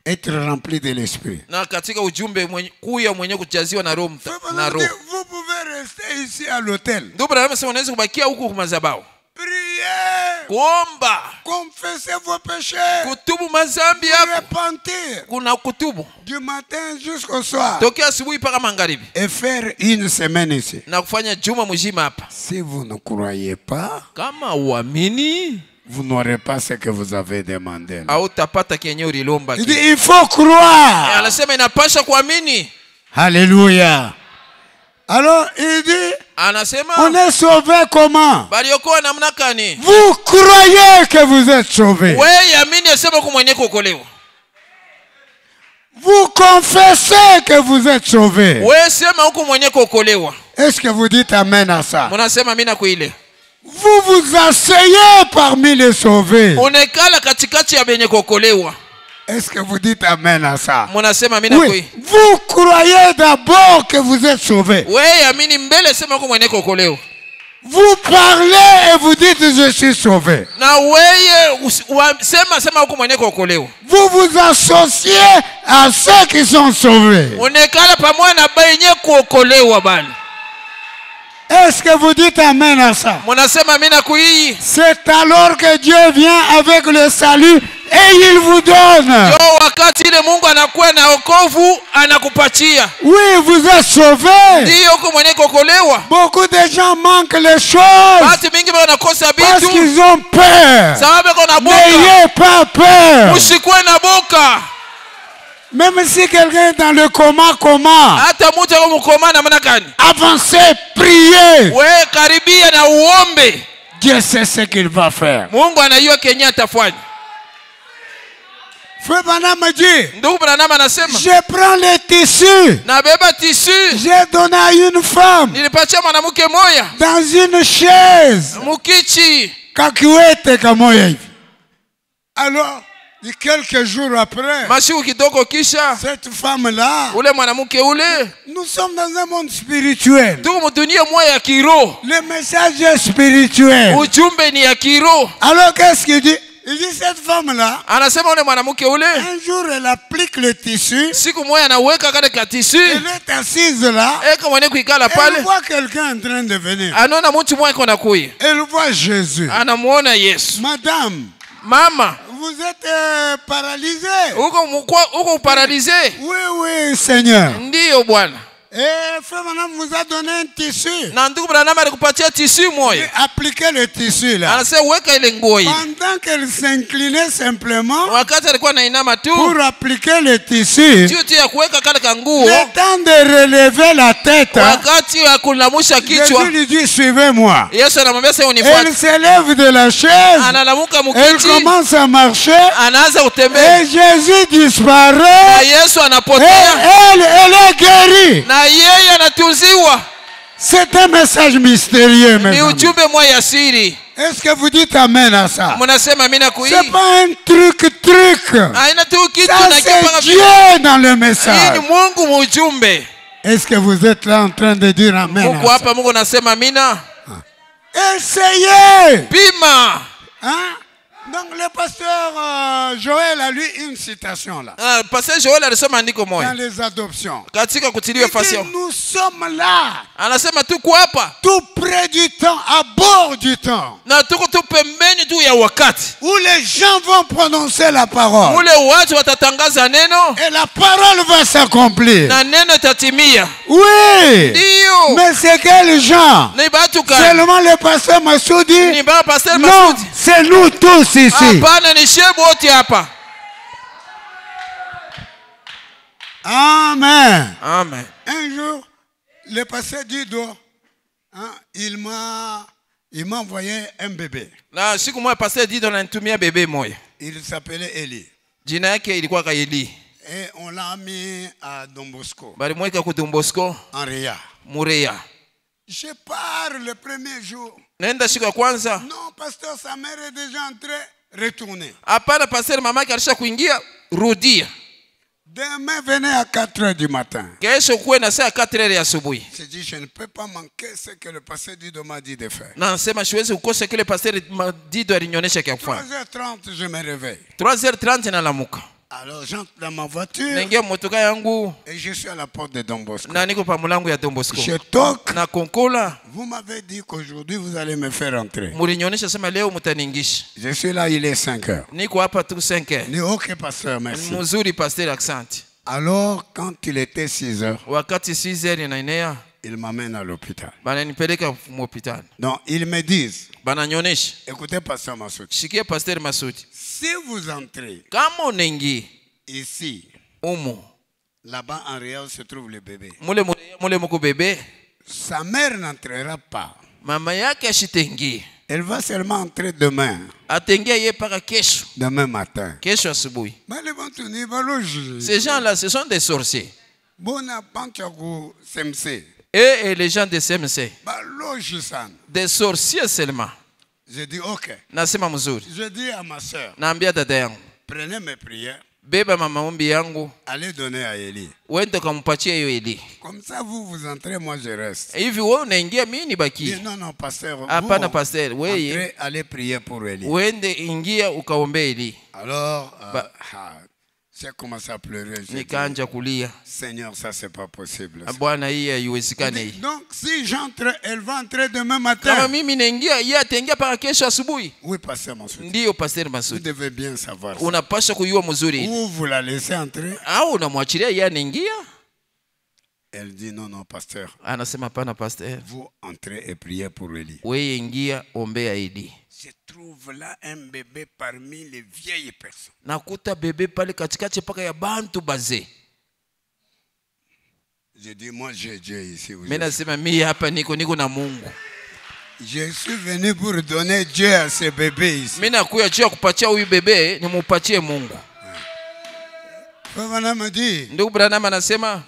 être rempli de l'esprit. Na katika ujumbe kuya mwenye kujaziwa na Roho na Roho. Vous pouvez rester ici à l'hôtel. Ndugu Branham anasema unaweza kubakia huku kwa madhabahu. Priez. Kuomba. Confessez vos péchés. Kutubu mazambi yako. Repentir. Kuna kutubu. Du matin jusqu'au soir. Tokea asubuhi mpaka magharibi. Et faire une semaine ici. Na kufanya juma mzima hapa. Si vous ne croyez pas, kama uamini, vous n'aurez pas ce que vous avez demandé. Au tapata kenye ulilomba. Il dit il faut croire. Anasema inapasha kuamini. Alléluia. Alors il dit anasema on est sauvé comment? Baliokoa namna gani? Vous croyez que vous êtes sauvé. Wewe amini asema kumwenye kuokolewa. Vous confessez que vous êtes sauvé. Wewe sema huko mwenye kuokolewa. Est-ce que vous dites amen à ça? Mnasema amina kwa ile. Vous vous asseyez parmi les sauvés. Unekala katikati ya benye kuokolewa. Est-ce que vous dites amen à ça? Mnasema amina kwa ile. Vous croyez d'abord que vous êtes sauvés. Wewe amini mbele sema huko mwenye kuokolewa. Vous parlez et vous dites je suis sauvé. Na wewe sema huko mwenye kuokolewa. Vous vous associez à ceux qui sont sauvés. Unekala pamoja na benye kuokolewa bali. Est-ce que vous dites amen à ça? C'est alors que Dieu vient avec le salut et il vous donne. Oui, vous êtes sauvés. Beaucoup de gens manquent les choses parce qu'ils ont peur. N'ayez pas peur. Même si quelqu'un est dans le coma, avancez, priez. Dieu sait ce qu'il va faire. Frère Branham dit, je prends les tissus, j'ai donné à une femme dans une chaise. Alors, quelques jours après, cette femme-là, nous sommes dans un monde spirituel. Le message est spirituel. Alors qu'est-ce qu'il dit? Il dit cette femme-là, un jour elle applique le tissu, elle est assise là, elle voit quelqu'un en train de venir. Elle voit Jésus. Madame, Mama, vous êtes paralysé. Oui, oui, Seigneur. Ndiyo bwana. Et frère Branham vous a donné un tissu. Appliquez le tissu là. Pendant qu'elle s'inclinait simplement pour appliquer le tissu, le temps de relever la tête, Jésus lui dit suivez-moi. Elle s'élève de la chaise, elle commence à marcher et Jésus disparaît et elle est guérie. C'est un message mystérieux. Est-ce que vous dites amen à ça? C'est pas un truc. Ça c'est Dieu dans le message. Est-ce que vous êtes là en train de dire amen à ça? Essayez. Hein? Donc le pasteur Joël a lu une citation là. Pasteur Joël alisoma andiko moja. Dans les adoptions. Katika kutiliwa fasi. Nous sommes là. Anasema tuko hapa. Tout près du temps, à bord du temps. Na tuko tu pembeni tu ya wakati. Où les gens vont prononcer la parole. Ule watu watatangaza neno. Et la parole va s'accomplir. Na neno itatimia. Oui. Ndio. Mais c'est quels gens? Ni batu gani? Seulement le pasteur Massoudi? Ni ba pasteur Massoudi? Non, c'est nous tous ici. Hapana, ni shebu wote hapa. Amen. Amen. Un jour, le pasteur Dido, il m'a envoyé un bébé. Na siku moja pasteur Dido ananitumia bébé moja. Il s'appelait Eli. Jina yake ilikuwa Eli. Et on l'a mis à Don Bosco. Balimweka ku Don Bosco. En Réa. Murea. Je pars le premier jour. Nenda siku ya kwanza. Non, pasteur, sa mère est déjà entrée, retournée. Hapana, pasteur mama yake alisha kuingia, rudia. Demain, venez à 4h du matin. Kesho kuwe na saa 4h ya asubuhi. Je dis, je ne peux pas manquer ce que le pasteur Dido m'a dit de faire. Na nasema siwezi kukosa kile pasteur Dido alinionyesha kia kufanya. 3h30, je me réveille. 3h30 nalamuka. Alors j'entre dans ma voiture naingia motoka yangu et je suis à la porte de Don Bosco. na niko pa mulango ya Don Bosco. Je toque. Na konkola. Vous m'avez dit qu'aujourd'hui vous allez me faire entrer. Mulinionyesha sema leo mutaningisha. Je suis là, il est 5 heures. Niko hapa tu 5 heures. Ni ok pasteur, merci. Mzuri pasteur, accent. Alors quand il était 6 heures, Wakati 6 heures inaenea, il m'amène à l'hôpital. bananipeleka hospitali. Donc ils me disent, Bananyonyesha. écoutez pasteur Massoudi, Shikia pasteur Masudi. si vous entrez Kama unaingia ici, umo, là-bas en réel se trouve le bébé. mule muko bebe, Sa mère n'entrera pas. mama yake ashitengi. Elle va seulement entrer demain, Atengia ye paka kesho. demain matin. Kesho asubuhi. Mais les bons tournés, bah, loge. Ces gens-là, ce sont des sorciers. Bon, à Panchago, SMC. Et les gens de CMC. Bah, loge, ça. Des sorciers seulement. Je dis, ok. Nasema mzuri. Je dis à ma soeur, Naambia dada yangu, prenez mes prières, beba maombi yangu, allez donner à Élie. uende kampatie hiyo Eli. Comme ça, vous entrez, moi je reste. Hivi wewe unaingia mimi nibaki? Dis, non, non, pasteur. Hapana Vous, pasteur, wewe entrez, allez prier pour Élie. uende ingia ukaombe Eli. Alors, j'ai commencé à pleurer. J'ai dit, Nikaanja kulia. Seigneur, ça c'est pas possible. Bwana hii haiwezekani hii. Donc, si j'entre, elle va entrer demain Kama matin. mimi naingia, yeye ataingia paka kesho asubuhi. Oui, pasteur Massoudi. Ndiyo pasteur Vous Masudi. devez bien savoir ça. Unapaswa kujua mzuri. Ou vous la laissez entrer. Au unamwachilia yeye anaingia? Elle dit non, non, pasteur. Anasema hapana pasteur. Vous entrez et priez pour Élie. Wewe ingia ombea Eli. Je trouve là un bébé parmi les vieilles personnes. Nakuta bebe pale katikati paka ya bantu baze. Je dis, moi j'ai Dieu ici. Mimi nasema mimi hapa niko na Mungu. Je suis venu pour donner Dieu à ce bébé ici. Mimi nakuja juu ya kupatia huyu bebe nimupatie Mungu. Frère me dit, Ndugu Branham anasema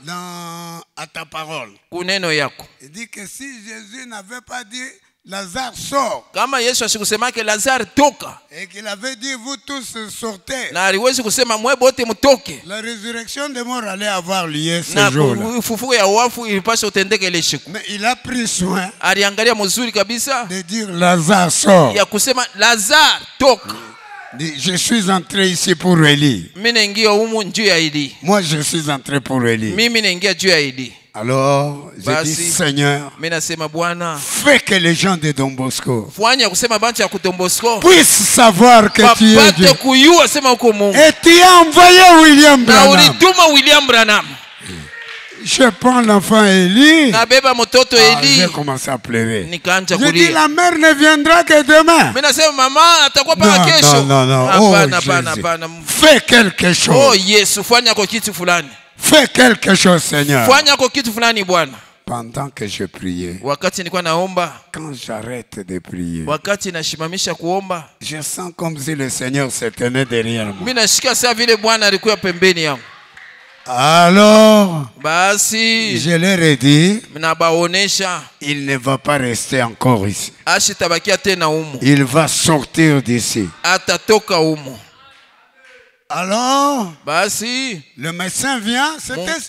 à ta parole, kuneno yako. il dit que si Jésus n'avait pas dit Lazare sort, Kama Yesu asikusema ke Lazare toka, et qu'il avait dit vous tous sortez, na aliwezi kusema mwe bote mtoke, la résurrection des morts allait avoir lieu ce na jour-là. ufufuko ya wafu ilipaswa utendeke ile siku. Mais il a pris soin Aliangalia mzuri kabisa de dire Lazare sort. ya kusema Lazare toka. Dit, je suis entré ici pour Élie. Mimi naingia humu juu ya Eli. Moi je suis entré pour Élie. Mimi naingia juu ya Eli. Alors, je dis Seigneur, mimi nasema Bwana, fais que les gens de Don Bosco fanya kusema bantu ya Don Bosco puissent savoir que tu es Dieu. Wapate kujua sema uko Mungu. Et tu as envoyé William Na Branham. ulituma William Branham. Je prends l'enfant Élie. Na beba mtoto Eli. J'ai commencé à pleurer. Nikaanza Je dis kulia. la mère ne viendra que demain. Mimi nasema mama atakuwa paka kesho. Non. Hapana, Oh, hapana, Jésus. hapana. Fais quelque chose. Oh Yesu, fanya kwa kitu fulani. Fais quelque chose, Seigneur. Fanya kwa kitu fulani Bwana. Pendant que je priais, Wakati nilikuwa naomba, quand j'arrête de prier, wakati nashimamisha kuomba, je sens comme si le Seigneur se tenait derrière moi. mimi nasikia saa vile Bwana alikuwa pembeni yangu. Alors, Basi je leur ai dit, nabaonesha il ne va pas rester encore ici. ashitabakia tena humu. Il va sortir d'ici. Atatoka humu. Alors, Basi le médecin vient,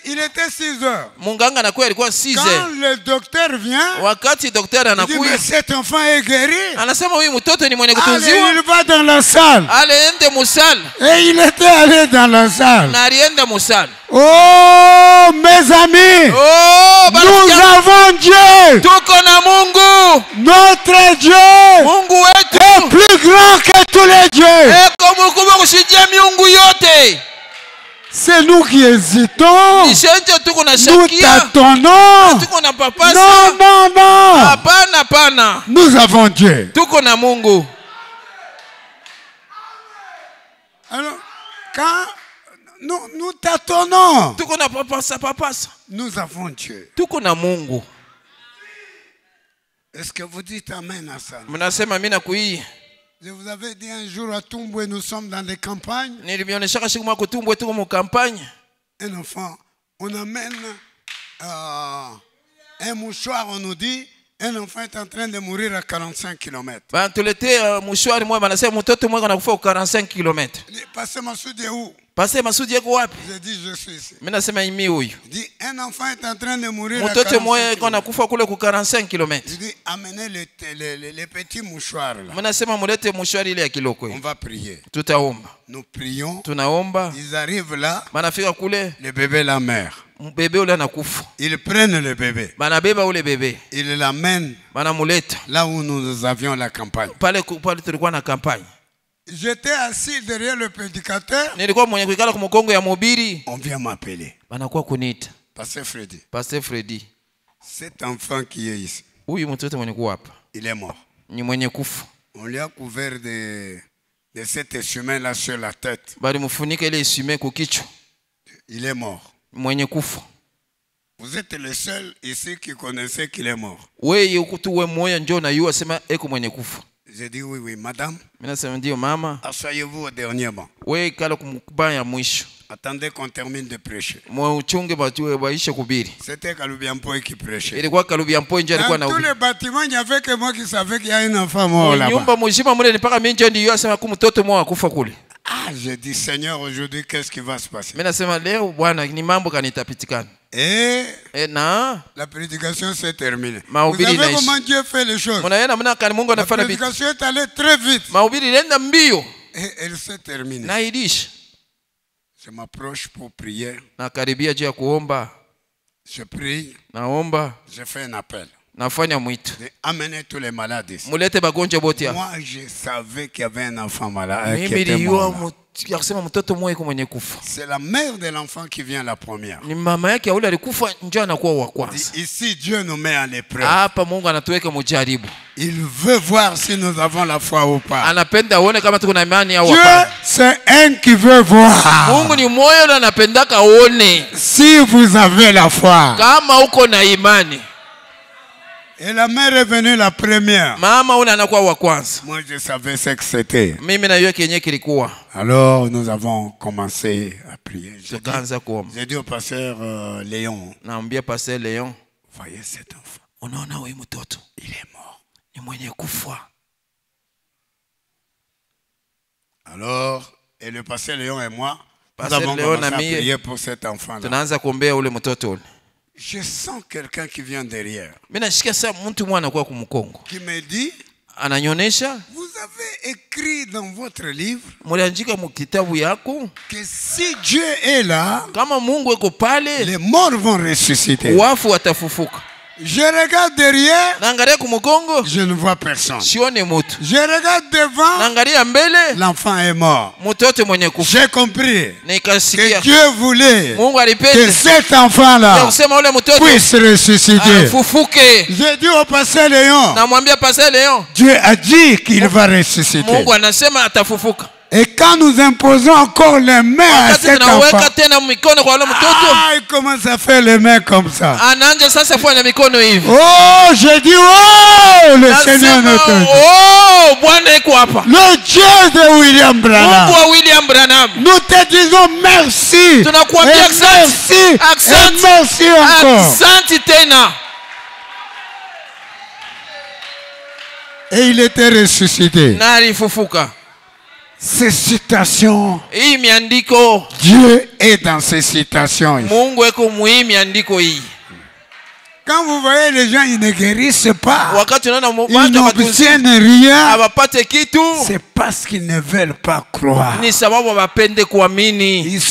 il était 6 heures. munganga anakuwa alikuwa 6 Quand heures. le docteur vient, Wakati daktari il dit, mais anakuja, cet enfant est guéri. anasema huyu mtoto ni mwenye Allez, kutunziwa. il va dans la salle. Aliende musala. Et il était allé dans la salle. Na alienda musala. Oh, mes amis, Oh, nous avons Dieu. tuko na Mungu. Notre Dieu Mungu est wetu plus grand que tous les dieux. eko mkubwa kushindia miungu yote. C'est nous qui hésitons. Nishenje tuko na Nous shakia. tâtonnons. Tuko na papasa. Non. Hapana, hapana. Nous avons Dieu. Tuko na Mungu. Alors, quand nous tâtonnons, Tuko na papasa. nous avons Dieu. Tuko na Mungu. Est-ce que vous dites Amen à ça? Mnasema mimi nakuii. Je vous avais dit un jour à Tumbwe, nous sommes dans des campagnes. Nilionyesha siku moja kutumbwe tuko mu kampanye. Un enfant, on amène un mouchoir, on nous dit, Un enfant est en train de mourir à 45 km. Banatuletea mshwari mmoja anasema mtoto mmoja anakufa 45 km. Passez Massoudi où? Pasteur Masudi yako wapi? J'ai dit je suis ici. Mimi nasema imi huyu. Il dit un enfant est en train de mourir à Mtoto 45 mmoja km. anakufa kule ku 45 km. Il dit amenez les petits mouchoirs là. Mimi nasema mulete mshwari ile ya kiloko. On va prier. Tutaomba. Nous prions. Tunaomba. Ils arrivent là. Manafika kule. Le bébé la mère. Bébé ule anakufa. Ils prennent le bébé. Banabeba ule bébé. Ils l'amènent Banamuleta. là où nous avions la campagne. Pale tulikuwa na campagne. J'étais assis derrière le prédicateur. Nilikuwa mwenye kuikala kwa mkongo ya mhubiri. On vient m'appeler. Banakuwa kuniita. Pasteur Freddy. Pasteur Freddy. Cet enfant qui est ici. Huyu mtoto mwenye kuwa hapa. Il est mort. Ni mwenye kufa. On lui a couvert de cet essuie-main là sur la tête. Bali mfunika ile essuie-main kwa kichwa. Il est mort. Mwenye kufa. Vous êtes le seul ici qui connaissait qu'il est mort. Wewe ukutuwe moyo njoo na yeye asema eko mwenye kufa. J'ai dit oui, oui, madame. Mimi nasema ndio mama. Asseyez-vous au dernier banc. Wewe kala kumkubaya ya mwisho. Attendez qu'on termine de prêcher. Mwa uchunge batu baishe kubiri. C'était Kalubiampo qui prêchait. Ilikuwa Kalubiampo nje alikuwa na dans tous les bâtiments, il n'y avait que moi qui savais qu'il y a un enfant mort là-bas. Nyumba mzima mule ni paka mimi ndio ndio asema ku mtoto mwa akufa kule. Ah, j'ai dit Seigneur, aujourd'hui qu'est-ce qui va se passer? Mimi nasema leo Bwana ni mambo kanitapitikana. Na la prédication s'est terminée. Vous savez comment Dieu fait les choses? La prédication est allée très vite. Et elle s'est terminée. Je m'approche pour prier. Je prie. Je fais un appel. Amenez tous les malades ici. Moi, je savais qu'il y avait un enfant malade qui était mort. C'est la mère de l'enfant qui vient la première. Ici, Dieu nous met à l'épreuve. Il veut voir si nous avons la foi ou pas. Dieu, c'est un qui veut voir. Si vous avez la foi. Et la mère est venue la première. Moi, je savais ce que c'était. Alors, nous avons commencé à prier. J'ai dit au pasteur Léon. Voyez cet enfant. Il est mort. Alors, et le pasteur Léon et moi, nous avons commencé à prier pour cet enfant-là. Je sens quelqu'un qui vient derrière. Qui me dit, vous avez écrit dans votre livre que si Dieu est là, les morts vont ressusciter. Je regarde derrière, je ne vois personne. Je regarde devant, l'enfant est mort. J'ai compris que Dieu voulait que cet enfant-là puisse ressusciter. J'ai dit au pasteur Léon, Dieu a dit qu'il va ressusciter. Et quand nous imposons encore les mains à cet enfant, il commence à faire les mains comme ça. Oh, j'ai dit, oh, le Seigneur notre Dieu. Le Dieu de William Branham. Nous te disons merci. Et merci encore. Et il était ressuscité. Ces citations, Dieu est dans ces citations. Quand vous voyez les gens, ils ne guérissent pas, ils n'obtiennent rien, c'est parce qu'ils ne veulent pas croire. Ils sont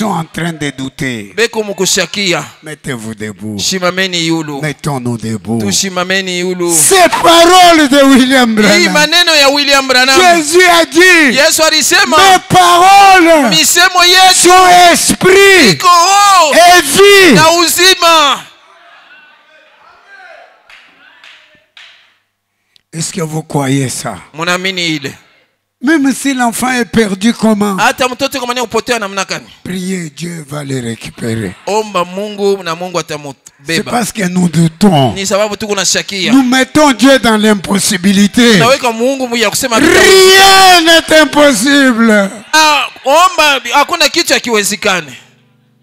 en train de douter. Mettez-vous debout. Mettons-nous debout. Ces paroles de William Branham. Jésus a dit, mes paroles sont esprit et vie. Est-ce que vous croyez ça? Même si l'enfant est perdu, comment? Priez, Dieu va le récupérer. C'est parce que nous doutons. Nous mettons Dieu dans l'impossibilité. Rien n'est impossible.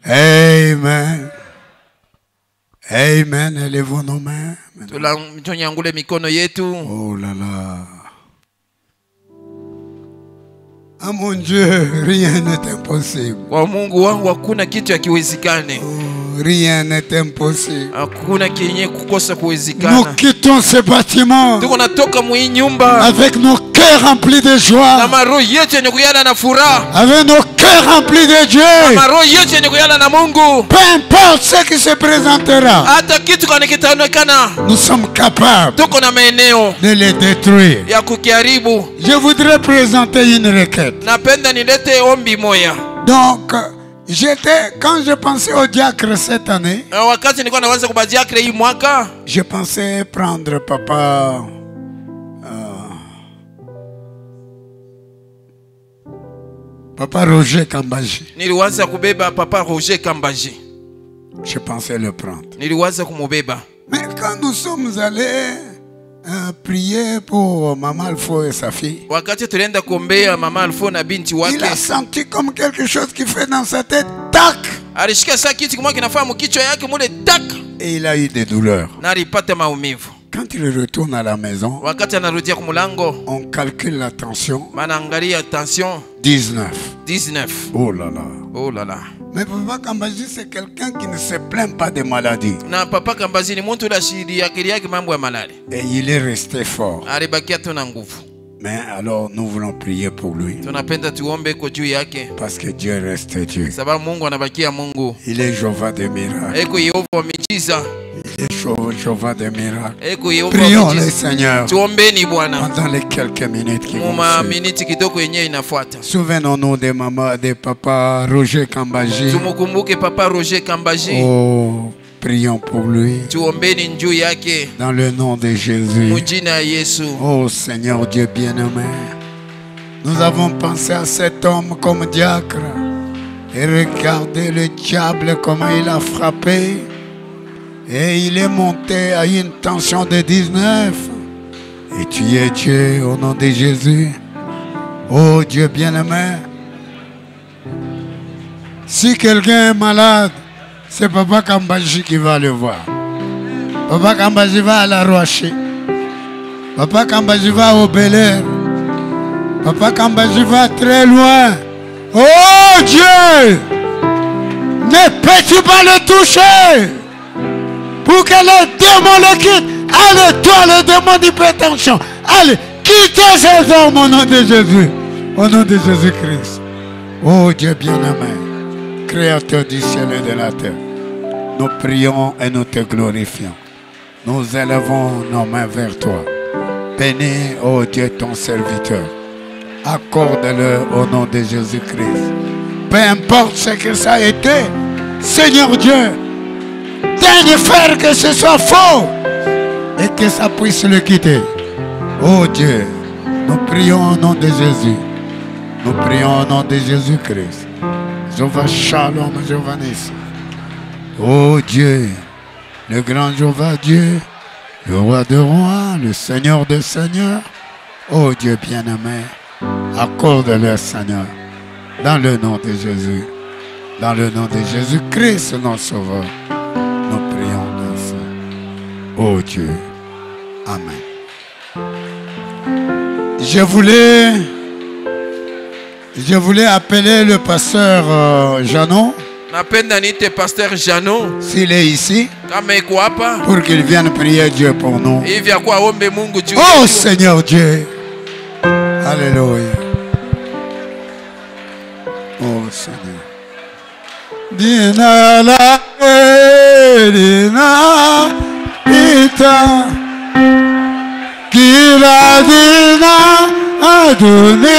Amen. Amen. Élevons nos mains. Tunyangule mikono yetu. Oh là là. À mon Dieu, rien n'est impossible. Kwa Mungu wangu hakuna kitu hakiwezekane. Rien n'est impossible. Hakuna kenye kukosa Nous kuwezekana. quittons ce bâtiment Tuko natoka mu hii nyumba avec nos cœurs remplis de na joie, maroho yetu yenye kuyala na furaha. avec nos cœurs remplis de Na Dieu. maroho yetu yenye kuyala na Mungu. Peu importe ce qui se présentera, Hata kitu kana kitaonekana, nous sommes capables tuko na maeneo de les détruire. ya kukiharibu. Je voudrais présenter une requête. Napenda nilete ombi moya. Donc, quand je pensais au diacre cette année, Wakati nilikuwa naanza kubadiakre hii mwaka, je pensais prendre papa Papa Roger Kambaji. niliwaza kubeba Papa Roger Kambaji. Je pensais le prendre. Niliwaza kumubeba. Mais quand nous sommes allés prier pour Maman Alfo et sa fille, Wakati tulienda kuombea Mama Alfo na binti il a wake, senti comme quelque chose qui fait dans sa tête, tac, alishika saa kitu kimoja kinafaa mkichwa yake mule tak, et il a eu des douleurs. na alipata maumivu. Quand il retourne à la maison, Wakati anarudia kumulango, on calcule la tension, manaangalia tension 19. 19. Oh là là. Oh là là. Mais Papa Kambaji, c'est quelqu'un qui ne se plaint pas des maladies. Na Papa Kambazi ni mtu la shidi akili yake mambo ya malali. Et il est resté fort. Alibakia tu na nguvu. Mais alors, nous voulons prier pour lui. Tunapenda tuombe kwa juu yake, Parce que Dieu reste Dieu. sababu Mungu anabakia Mungu. Il est Jéhovah des miracles. Eko Yehova wa miujiza. Il est Jéhovah des miracles. Eko Yehova wa Prions le miujiza. Seigneur Tuombeni Bwana. pendant les quelques minutes qui vont Muma suivre. miniti kidogo yenyewe inafuata. Souvenons-nous de maman, de papa Roger Kambaji. Tumukumbuke Papa Roger Kambaji. Oh, prions pour lui. Tuombeni njuu yake Dans le nom de Jésus. mujina ya Yesu. Oh Seigneur Dieu bien-aimé. Nous avons pensé à cet homme comme diacre. Et regardez le diable comment il a frappé. Et il est monté à une tension de 19. Et tu es Dieu au nom de Jésus. Oh Dieu bien-aimé. Si quelqu'un est malade, c'est Papa Kambaji qui va le voir. Papa Kambaji va à la Rocher. Papa Kambaji va au Bel Air. Papa Kambaji va très loin. Oh Dieu! Ne peux-tu pas le toucher? Pour que les démons le quittent. Allez, toi, le démon d'hypertension. Allez, quittez ces hommes au nom de Jésus. Au nom de Jésus-Christ. Oh Dieu bien-aimé, Créateur du ciel et de la terre, nous prions et nous te glorifions. Nous élevons nos mains vers toi. Bénis, oh Dieu, ton serviteur. Accorde-le au nom de Jésus-Christ. Peu importe ce que ça a été, Seigneur Dieu, daigne faire que ce soit faux et que ça puisse le quitter. Oh Dieu, nous prions au nom de Jésus. Nous prions au nom de Jésus-Christ. Jéhovah Shalom, Jéhovah Nissi. Oh Dieu, le grand Jéhovah Dieu, le roi de rois, le Seigneur de seigneurs. Oh Dieu bien-aimé, accorde-le Seigneur, dans le nom de Jésus, dans le nom de Jésus-Christ, notre Sauveur, nous prions ainsi. Oh Dieu, Amen. Je voulais appeler le pasteur Janon, Napenda niite Pasteur Jano s'il est ici, kama iko hapa pour qu'il vienne prier Dieu pour nous. hivi akuwa aombe Mungu juu Oh yetu. Seigneur Dieu. Alléluia. Oh Seigneur. Dina la dina ita kila dina adonai.